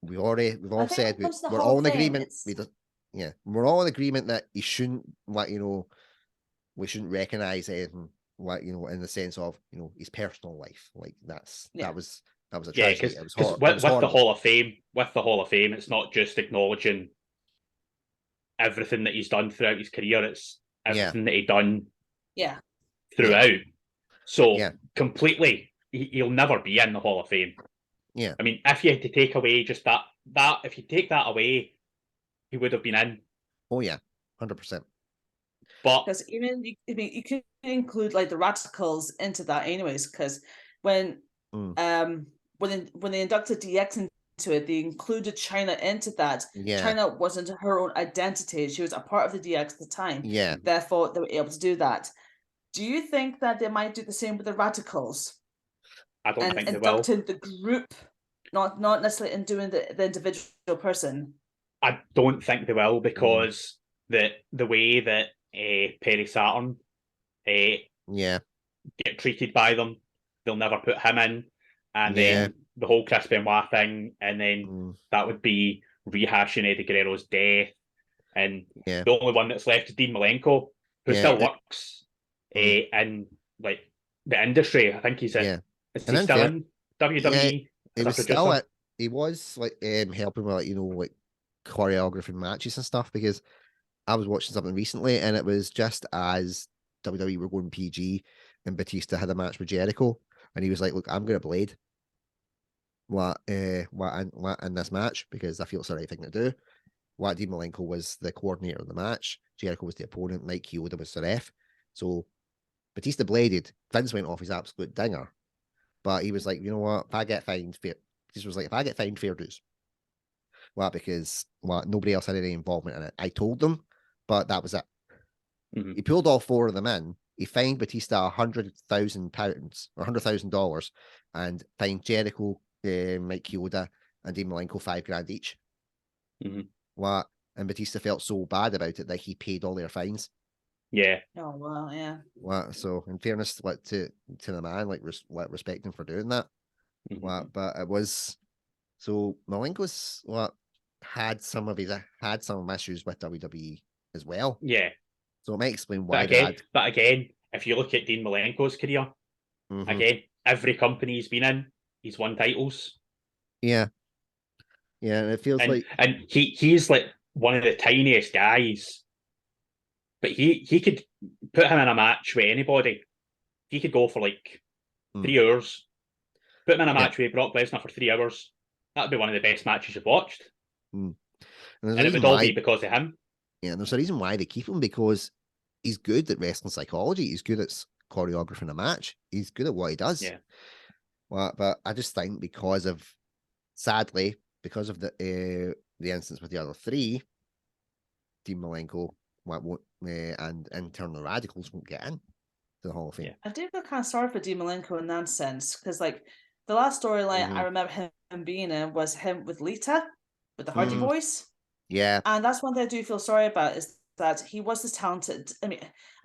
we've all said we're all in agreement. We're all in agreement that he shouldn't we shouldn't recognize anything in the sense of his personal life. Like that was a tragedy. Because with the Hall of Fame, it's not just acknowledging everything that he's done throughout his career, it's everything that he done throughout. So completely, he'll never be in the Hall of Fame. Yeah. I mean, if you had to take away just that if you take that away, he would have been in. Oh yeah, 100%. But because even you could include like the Radicals into that, anyways. Because when they inducted DX into it. They included China into that. Yeah. China wasn't her own identity. She was a part of the DX at the time. Yeah. Therefore, they were able to do that. Do you think that they might do the same with the Radicals? I don't think they will. Inducting the group, not necessarily in doing the individual person. I don't think they will, because the way that Perry Saturn get treated by them, they'll never put him in, and then the whole Chris Benoit thing, and then that would be rehashing Eddie Guerrero's death, and the only one that's left is Dean Malenko, who still works in like the industry. I think he's in. Is he still in WWE? He was like helping with, like, you know, like choreographing matches and stuff, because I was watching something recently and it was just as WWE were going PG and Batista had a match with Jericho, and he was like, look, I'm gonna blade what in this match because I feel it's the right thing to do. Dean Malenko was the coordinator of the match, Jericho was the opponent, Mike Chioda was the ref. So Batista bladed, Vince went off his absolute dinger, but he was like, you know what, if I get fined, fair dues. Because nobody else had any involvement in it. I told them, but that was it. He pulled all four of them in. He fined Batista £100,000 or $100,000, and fined Jericho, Mike Chioda, and Dean Malenko $5,000 each. And Batista felt so bad about it that he paid all their fines. Yeah. Oh well, yeah. So in fairness, to the man, respect him for doing that. But it was so Malenko's had some issues with WWE as well. Yeah. So it might explain why. But again, if you look at Dean Malenko's career, again, every company he's been in, he's won titles. Yeah. Yeah, and it feels and he's like one of the tiniest guys. But he could put him in a match with anybody. He could go for like 3 hours. Put him in a match with Brock Lesnar for 3 hours. That'd be one of the best matches you've watched. And it would all be because of him. Yeah, and there's a reason why they keep him, because he's good at wrestling psychology. He's good at choreographing a match. He's good at what he does. Yeah. But I just think sadly, because of the instance with the other three, Dean Malenko won't, and in turn the Radicals won't get in to the Hall of Fame. I do feel kind of sorry for Dean Malenko in that sense, because like the last storyline I remember him being in was him with Lita, with the Hardy Boys. Yeah. And that's one thing I do feel sorry about, is that he was this talented. I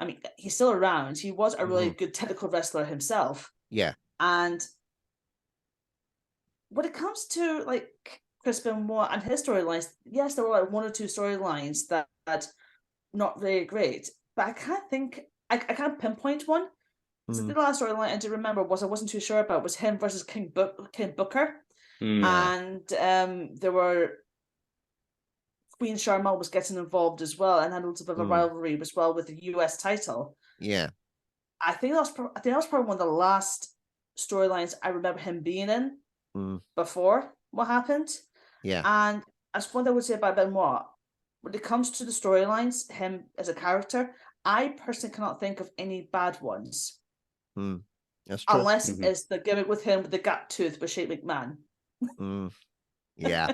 mean, he's still around. He was a really good technical wrestler himself. Yeah. And when it comes to like Chris Benoit and his storylines, yes, there were like 1 or 2 storylines that not very great, but I can't think. I can't pinpoint one. So the last storyline I do remember I wasn't too sure about was him versus King Booker, and there were. Queen Sharma was getting involved as well, and had a little bit of a rivalry as well with the US title. Yeah, I think that was probably one of the last storylines I remember him being in before what happened. Yeah, and as one thing I would say about Benoit, when it comes to the storylines, him as a character, I personally cannot think of any bad ones. That's true. Unless it's the gimmick with him with the gap tooth with Shane McMahon. Yeah.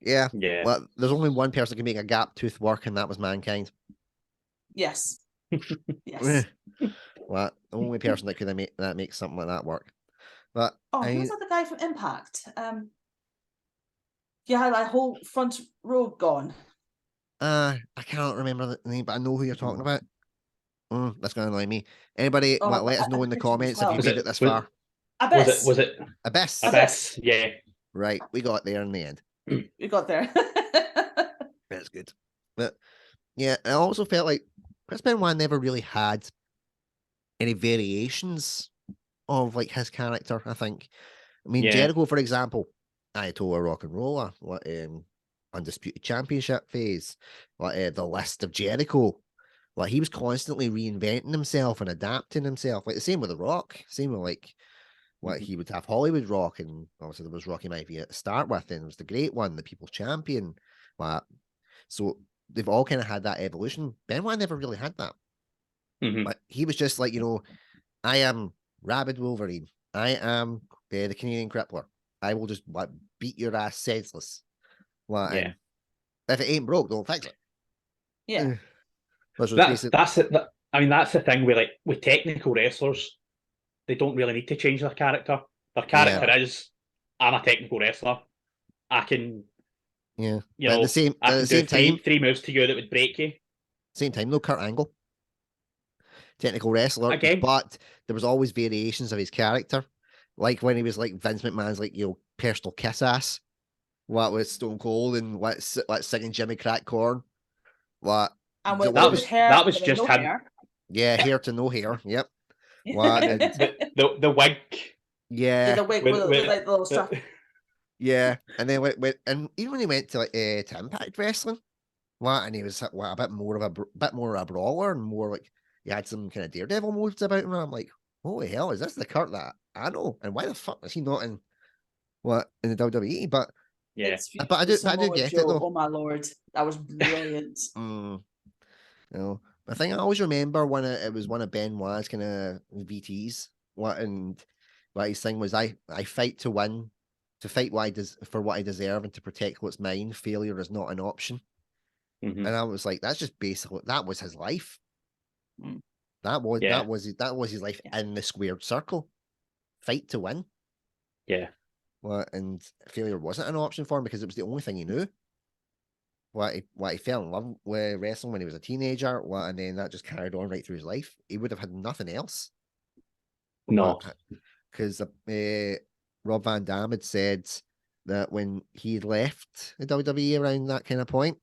Yeah. Well, there's only one person who can make a gap tooth work, and that was Mankind. Yes. Yes. Well, the only person that could make something like that work. But who's that the guy from Impact? You had that whole front row gone. I can't remember the name, but I know who you're talking about. That's gonna annoy me. Anybody, let us know in the comments if you made it this far. Abyss. Was it Abyss? Abyss, yeah. Right, we got there in the end. We got there. That's good. But yeah, I also felt like Chris Benoit never really had any variations of like his character, I think. I mean, Jericho, for example, Ayatollah Rock and Roller, Undisputed Championship phase, the list of Jericho. Like, he was constantly reinventing himself and adapting himself. Like the same with The Rock, same with he would have Hollywood Rock, and obviously there was Rocky Maivia to start with, and there was the Great One, the People's Champion. So they've all kind of had that evolution. Benoit never really had that. But he was just like, I am Rabid Wolverine. I am the Canadian Crippler. I will just beat your ass senseless. Like, Yeah. if it ain't broke, don't fix it. Yeah. That's it. I mean, that's the thing with technical wrestlers. They don't really need to change their character. Their character is, I'm a technical wrestler. I can, but at the same time, three moves to you that would break you. Same time, though, Kurt Angle, technical wrestler, again, but there was always variations of his character, like when he was like Vince McMahon's personal kiss ass, what with Stone Cold and what singing Jimmy Crack Corn, what and that was just him. Hair. Yeah, hair to no hair. Yep. What and the wig. Yeah, the wig with like the little stuff. Yeah, and then and even when he went to to Impact Wrestling, and he was a bit more of a brawler and more like he had some kind of Daredevil moves about him. And I'm like, holy hell, is this the Kurt that I know? And why the fuck is he not in the WWE? But yeah, but I do get it though. Oh my lord, that was brilliant. I think I always remember when it was one of Benoit's kind of VTs. And what his thing was, I fight to win, to fight for what I deserve, and to protect what's mine. Failure is not an option. Mm-hmm. And I was like, that's just basically that was his life. Mm. That was his life in the squared circle. Fight to win. Yeah. And failure wasn't an option for him because it was the only thing he knew. He fell in love with wrestling when he was a teenager, and then that just carried on right through his life. He would have had nothing else. No. Because Rob Van Dam had said that when he left the WWE around that kind of point,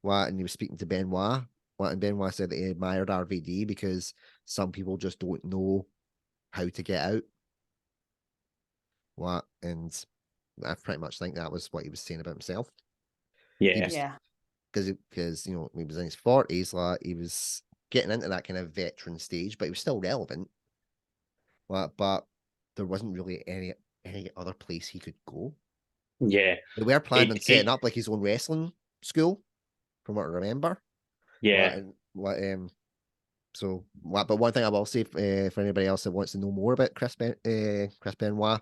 and he was speaking to Benoit, and Benoit said that he admired RVD because some people just don't know how to get out. And I pretty much think that was what he was saying about himself. Yeah. Because he was in his 40s, he was getting into that kind of veteran stage, but he was still relevant. But there wasn't really any other place he could go. Yeah. They were planning on setting up like his own wrestling school, from what I remember. Yeah. But one thing I will say for anybody else that wants to know more about Chris Benoit,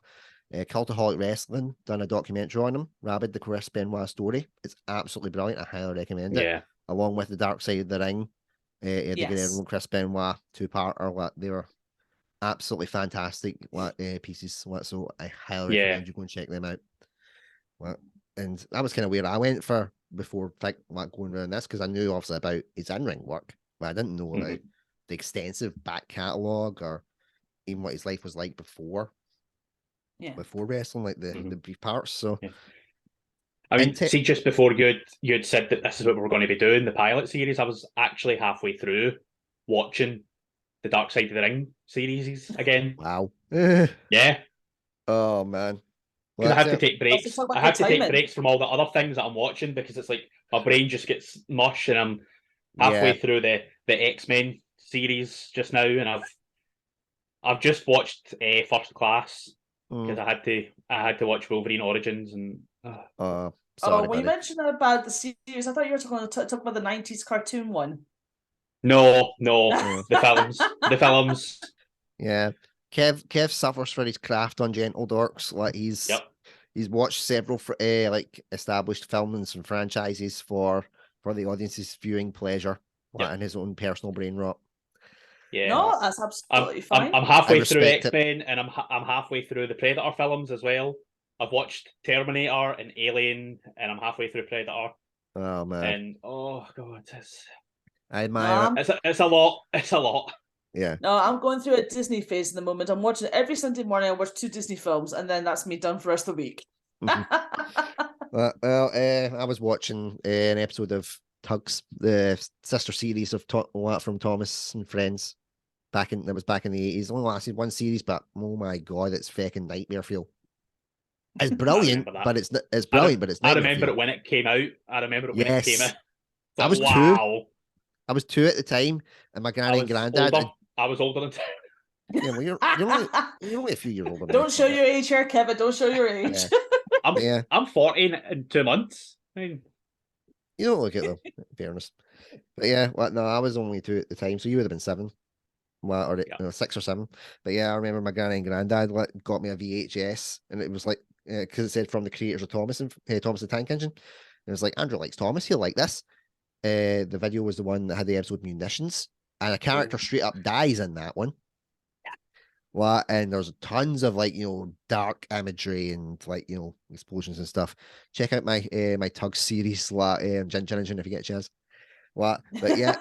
Cultaholic Wrestling done a documentary on him, Rabid, the Chris Benoit story. It's absolutely brilliant. I highly recommend it. Yeah. Along with The Dark Side of the Ring, Eddie Guerrero and Chris Benoit, two-parter. They were absolutely fantastic pieces. So I highly recommend you go and check them out. And that was kind of where I went for before going around this, because I knew obviously about his in-ring work, but I didn't know about the extensive back catalogue or even what his life was like before wrestling, like the brief parts. So I mean, see, just before you'd said that this is what we were going to be doing, the pilot series, I was actually halfway through watching the Dark Side of the Ring series again. Wow. Yeah. Oh man. Because I have to take breaks. I have to take breaks from all the other things that I'm watching, because it's like my brain just gets mush, and I'm halfway through the X-Men series just now, and I've just watched First Class because I had to watch Wolverine Origins and. Sorry, when you mentioned about the series, I thought you were going to talk about the 90s cartoon one. No, the films. Yeah, Kev suffers for his craft on Gentle Dorks. Like he's watched several established films and franchises for the audience's viewing pleasure, and his own personal brain rot. Yeah, no, that's absolutely fine. I'm halfway through X-Men, and I'm halfway through the Predator films as well. I've watched Terminator and Alien, and I'm halfway through Predator. Oh man! And oh god, I admire it. It's a lot. It's a lot. Yeah. No, I'm going through a Disney phase at the moment. I'm watching every Sunday morning. I watch 2 Disney films, and then that's me done for the rest of the week. I was watching an episode of Tugs, the sister series of from Thomas and Friends, back in the 80s. Only lasted one series, but oh my god, it's fucking nightmare fuel. It's brilliant, but it's brilliant, but it's nightmare. I remember it when it came out. When it came out. I was wow. I was 2 at the time, and my granny and granddad. I was older than 2. Yeah, well, you're only a few years older. Don't show your age here, Kevin. Don't show your age. I'm 40 in 2 months. I mean, you don't look it though, in fairness. But yeah, no, I was only 2 at the time, so you would have been 7. Or 6 or 7. But yeah, I remember my granny and granddad got me a VHS, and it was like because it said from the creators of Thomas the Tank Engine. And it was like, Andrew likes Thomas, he'll like this. The video was the one that had the episode Munitions, and a character straight up dies in that one. What? And there's tons of like, dark imagery and like, explosions and stuff. Check out my my Tug series, Gin if you get a chance. What? But yeah,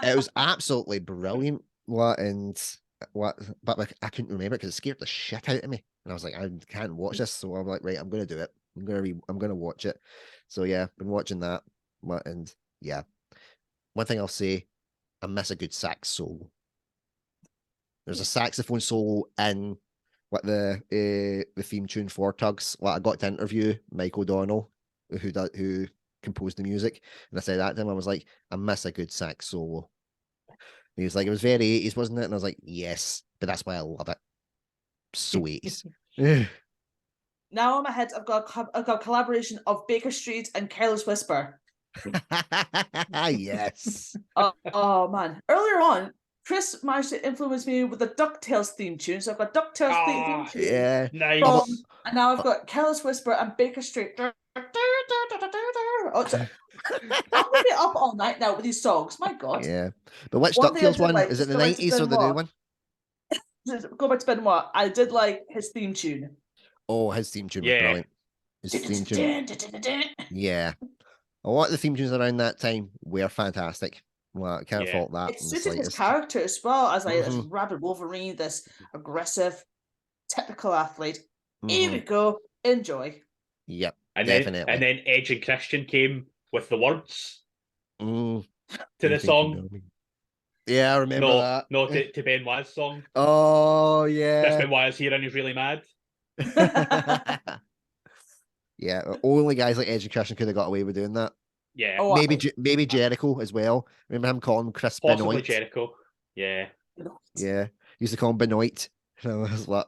it was absolutely brilliant. What? And what? But like, I couldn't remember because it scared the shit out of me. And I was like, I can't watch this. So I'm like, right, I'm gonna do it. I'm gonna watch it. So yeah, been watching that. And yeah, one thing I'll say, I miss a good sax solo. There's a saxophone solo in what the theme tune for Tugs. Like, I got to interview Mike O'Donnell, who composed the music, and I said that to him. I was like, I miss a good sax solo. And he was like, it was very 80s, wasn't it? And I was like, yes, but that's why I love it. So 80s. Now in my head, I've got a collaboration of Baker Street and Careless Whisper. Yes. Oh man! Earlier on, Chris managed to influence me with the DuckTales theme tune. So I've got DuckTales theme tune. Yeah. Nice. And now I've got Careless Whisper and Baker Street. I'm going to be up all night now with these songs. My God. Yeah. But which One thing I DuckTales did one? like, Is it just the go back to 90s or the new Benoit. one? Go back to Benoit. I did like his theme tune. Oh, his theme tune was brilliant. His theme tune. Yeah. A lot of the theme tunes around that time were fantastic. Well, I can't fault that. It suited his character as well as like this Mm-hmm. rabid Wolverine, this aggressive, typical athlete. Here we go. Enjoy. Yep, and definitely. Then Edge and Christian came with the words to the song. Yeah, I remember that. No, to Benoit's song. Oh, yeah. Chris Benoit is here and he's really mad. Yeah, only guys like Edge and Christian could have got away with doing that. Yeah. Oh, maybe Jericho as well. Remember him calling him Chris Possibly Benoit? Jericho. Yeah. Yeah. Used to call him Benoit. I was like,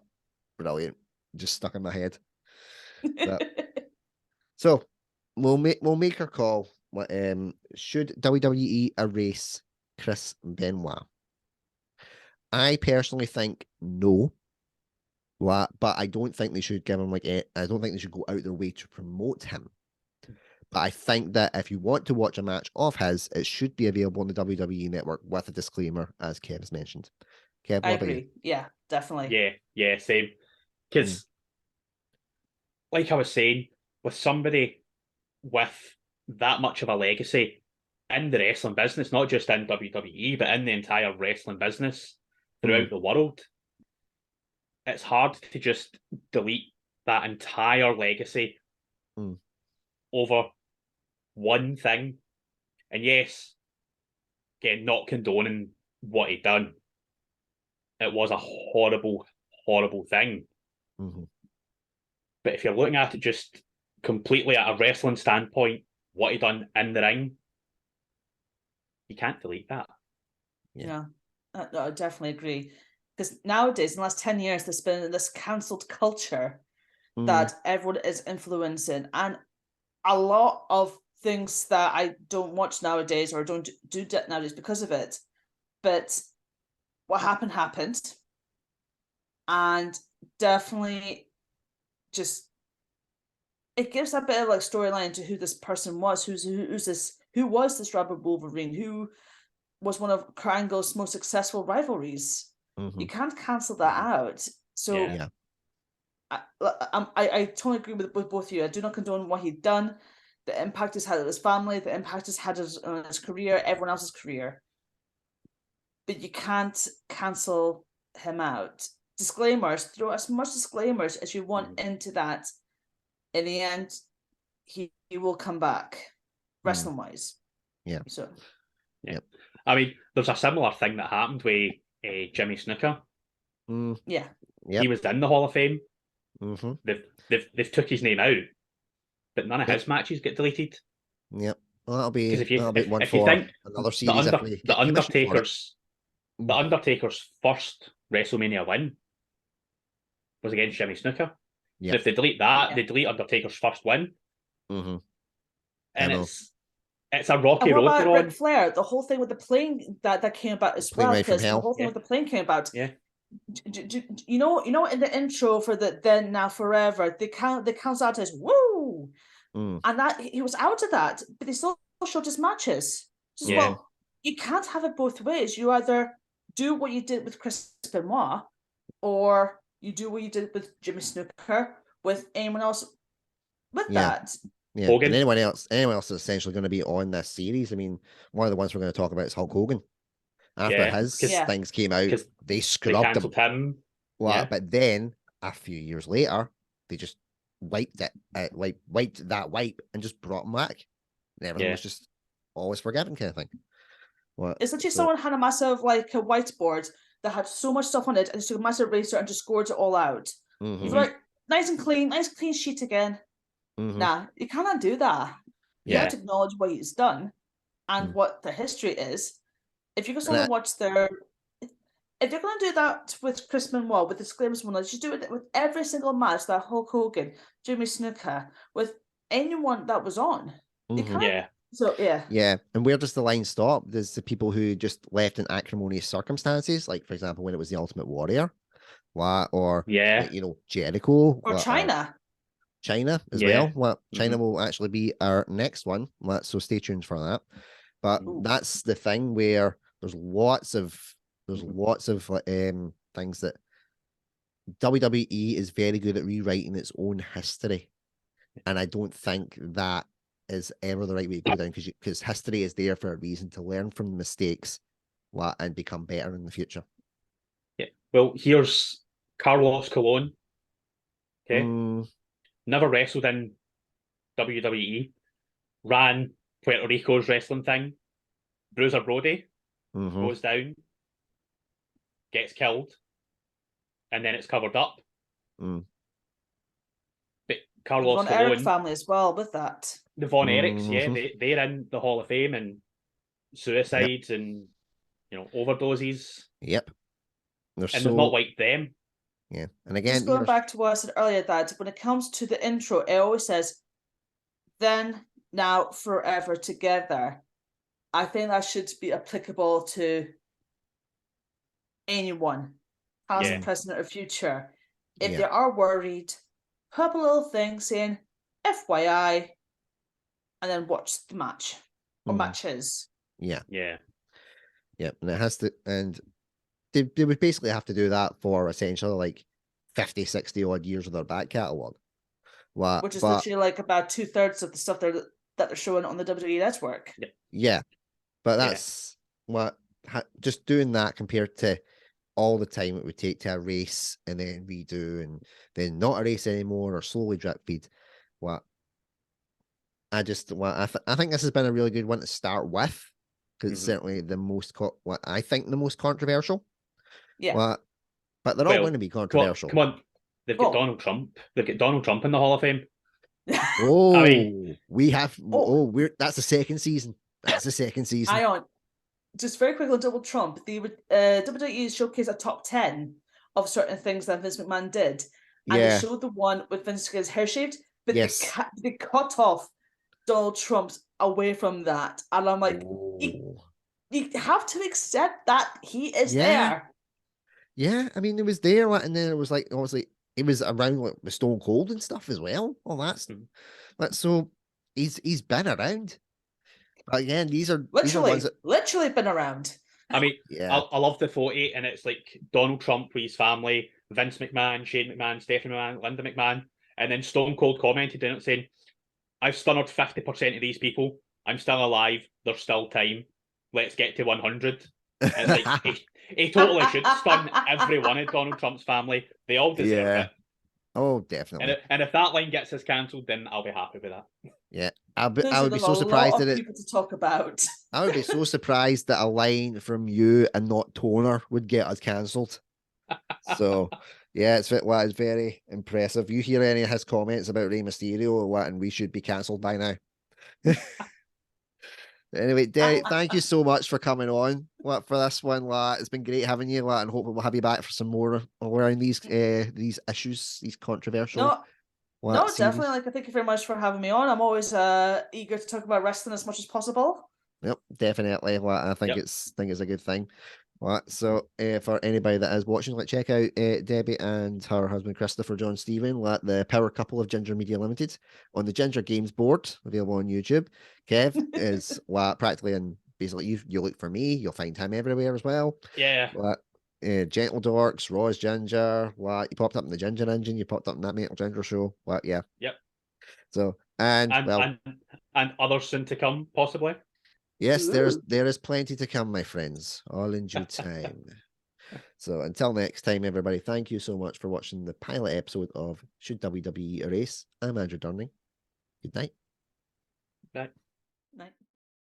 brilliant. Just stuck in my head. So we'll make our call. Should WWE erase Chris Benoit? I personally think no. But I don't think they should give him I don't think they should go out their way to promote him. But I think that if you want to watch a match of his, it should be available on the WWE network with a disclaimer, as Kev's mentioned. Kev, I agree. Yeah, definitely. Yeah, same. Because, like I was saying, with somebody with that much of a legacy in the wrestling business, not just in WWE, but in the entire wrestling business throughout the world, it's hard to just delete that entire legacy over one thing. And yes, again, not condoning what he done. It was a horrible, horrible thing. But if you're looking at it just completely at a wrestling standpoint, what he done in the ring, you can't delete that. Yeah, no, I definitely agree. Because nowadays, in the last 10 years, there's been this cancelled culture that everyone is influencing. And a lot of things that I don't watch nowadays or don't do nowadays because of it. But what happened. And definitely just, it gives a bit of like storyline to who this person was, who was this rabid Wolverine, who was one of Kurt Angle's most successful rivalries. You can't cancel that out. So I totally agree with both of you. I do not condone what he'd done, the impact he's had on his family, the impact he's had on his career, everyone else's career. But you can't cancel him out. Disclaimers, throw as much disclaimers as you want into that. In the end, he will come back, wrestling wise. Yeah. So. Yeah. I mean, there's a similar thing that happened with Jimmy Snuka. Yeah. He was in the Hall of Fame. They've took his name out, but none of his matches get deleted. Yep. Well, that'll be if you think another series. The Undertaker's first WrestleMania win was against Jimmy Snuka. So if they delete that, they delete Undertaker's first win. And it's a rocky road to Ric Flair, the whole thing with the plane that came about as well, because the whole thing with the plane came about. Yeah. You know, in the intro for the Then Now Forever, the count out as woo, and that he was out of that, but they still showed his matches. Just, well, you can't have it both ways. You either do what you did with Chris Benoit, or you do what you did with Jimmy Snuka, with anyone else with that. Yeah, Hogan. And anyone else is essentially going to be on this series. I mean, one of the ones we're going to talk about is Hulk Hogan. After his things came out, they scrubbed him. Well, but then a few years later, they just wiped it, wiped that wipe, and just brought him back. And everything was just always forgiven, kind of thing. It's literally someone had a massive a whiteboard that had so much stuff on it, and just took a massive eraser and just scored it all out. You're like, nice clean sheet again. Nah, you cannot do that. You have to acknowledge what he's done and what the history is. If you're going to watch if you're going to do that with Chris Benoit, with the Screamers one, just do it with every single match that Hulk Hogan, Jimmy Snuka, with anyone that was on. You can't. So yeah. And where does the line stop? There's the people who just left in acrimonious circumstances, like for example when it was the Ultimate Warrior, or Jericho, or China as well. China will actually be our next one. So stay tuned for that. But that's the thing where there's lots of things that WWE is very good at rewriting its own history, and I don't think that is ever the right way to go down, because history is there for a reason, to learn from mistakes and become better in the future. Yeah. Well, here's Carlos Colon. Okay. Never wrestled in WWE. Ran Puerto Rico's wrestling thing. Bruiser Brody goes down, gets killed, and then it's covered up. But Carlos Von Erich family as well with that. The Von Erichs, they're in the Hall of Fame, and suicides and overdoses. Yep. They've not wiped them. Yeah. And again, just going back to what I said earlier, that when it comes to the intro, it always says, then, now, forever together. I think that should be applicable to anyone, past, present, or future. If they are worried, put up a little thing saying FYI, and then watch the match or matches. Yeah. And it has to, and they would basically have to do that for essentially like 50, 60 odd years of their back catalogue. Which is literally about 2/3 of the stuff that they're showing on the WWE Network. Yeah. But that's just doing that compared to all the time it would take to erase and then redo and then not erase anymore or slowly drip feed. I think this has been a really good one to start with, because it's certainly the most I think the most controversial. Yeah. But they're all going to be controversial. Come on. They've got Donald Trump. They've got Donald Trump in the Hall of Fame. That's the second season. That's the second season. Just very quickly on Donald Trump, they would WWE showcase a top 10 of certain things that Vince McMahon did. And they showed the one with Vince's hair shaved, but they cut off Donald Trump's away from that. And I'm like, you have to accept that he is there. Yeah, I mean, it was there, and then it was like, obviously, he was around with Stone Cold and stuff as well. All that stuff. So he's been around. But again, these are literally been around. I mean, I love the photo, and it's like Donald Trump with his family, Vince McMahon, Shane McMahon, Stephanie McMahon, Linda McMahon, and then Stone Cold commented in it saying, I've stunned 50% of these people. I'm still alive. There's still time. Let's get to 100. And like, he totally should stun every one of Donald Trump's family. They all deserve it. Oh, definitely. And if that line gets us cancelled, then I'll be happy with that. Yeah, I would be so surprised that people to talk about. I would be so surprised that a line from you and not Toner would get us cancelled. So, yeah, it's very impressive. You hear any of his comments about Rey Mysterio or what, and we should be cancelled by now. Anyway, Derek, thank you so much for coming on for this one. It's been great having you, and hope we'll have you back for some more around these issues, these controversial. No, definitely. I thank you very much for having me on. I'm always eager to talk about wrestling as much as possible. Yep, definitely. I think it's a good thing. What? So, for anybody that is watching, check out Debbie and her husband Christopher John Stephen, the power couple of Ginger Media Limited, on the Ginger Games board, available on YouTube. Kev is practically in, basically, you look for me, you'll find him everywhere as well. Yeah. Gentle Dorks, Raw's Ginger, you popped up in the Ginger Engine, you popped up in that Metal Ginger show. Yeah. Yep. So, and others soon to come, possibly. Yes, there is plenty to come, my friends, all in due time. So until next time, everybody, thank you so much for watching the pilot episode of Should WWE Erase? I'm Andrew Durning. Good night. Night. Night.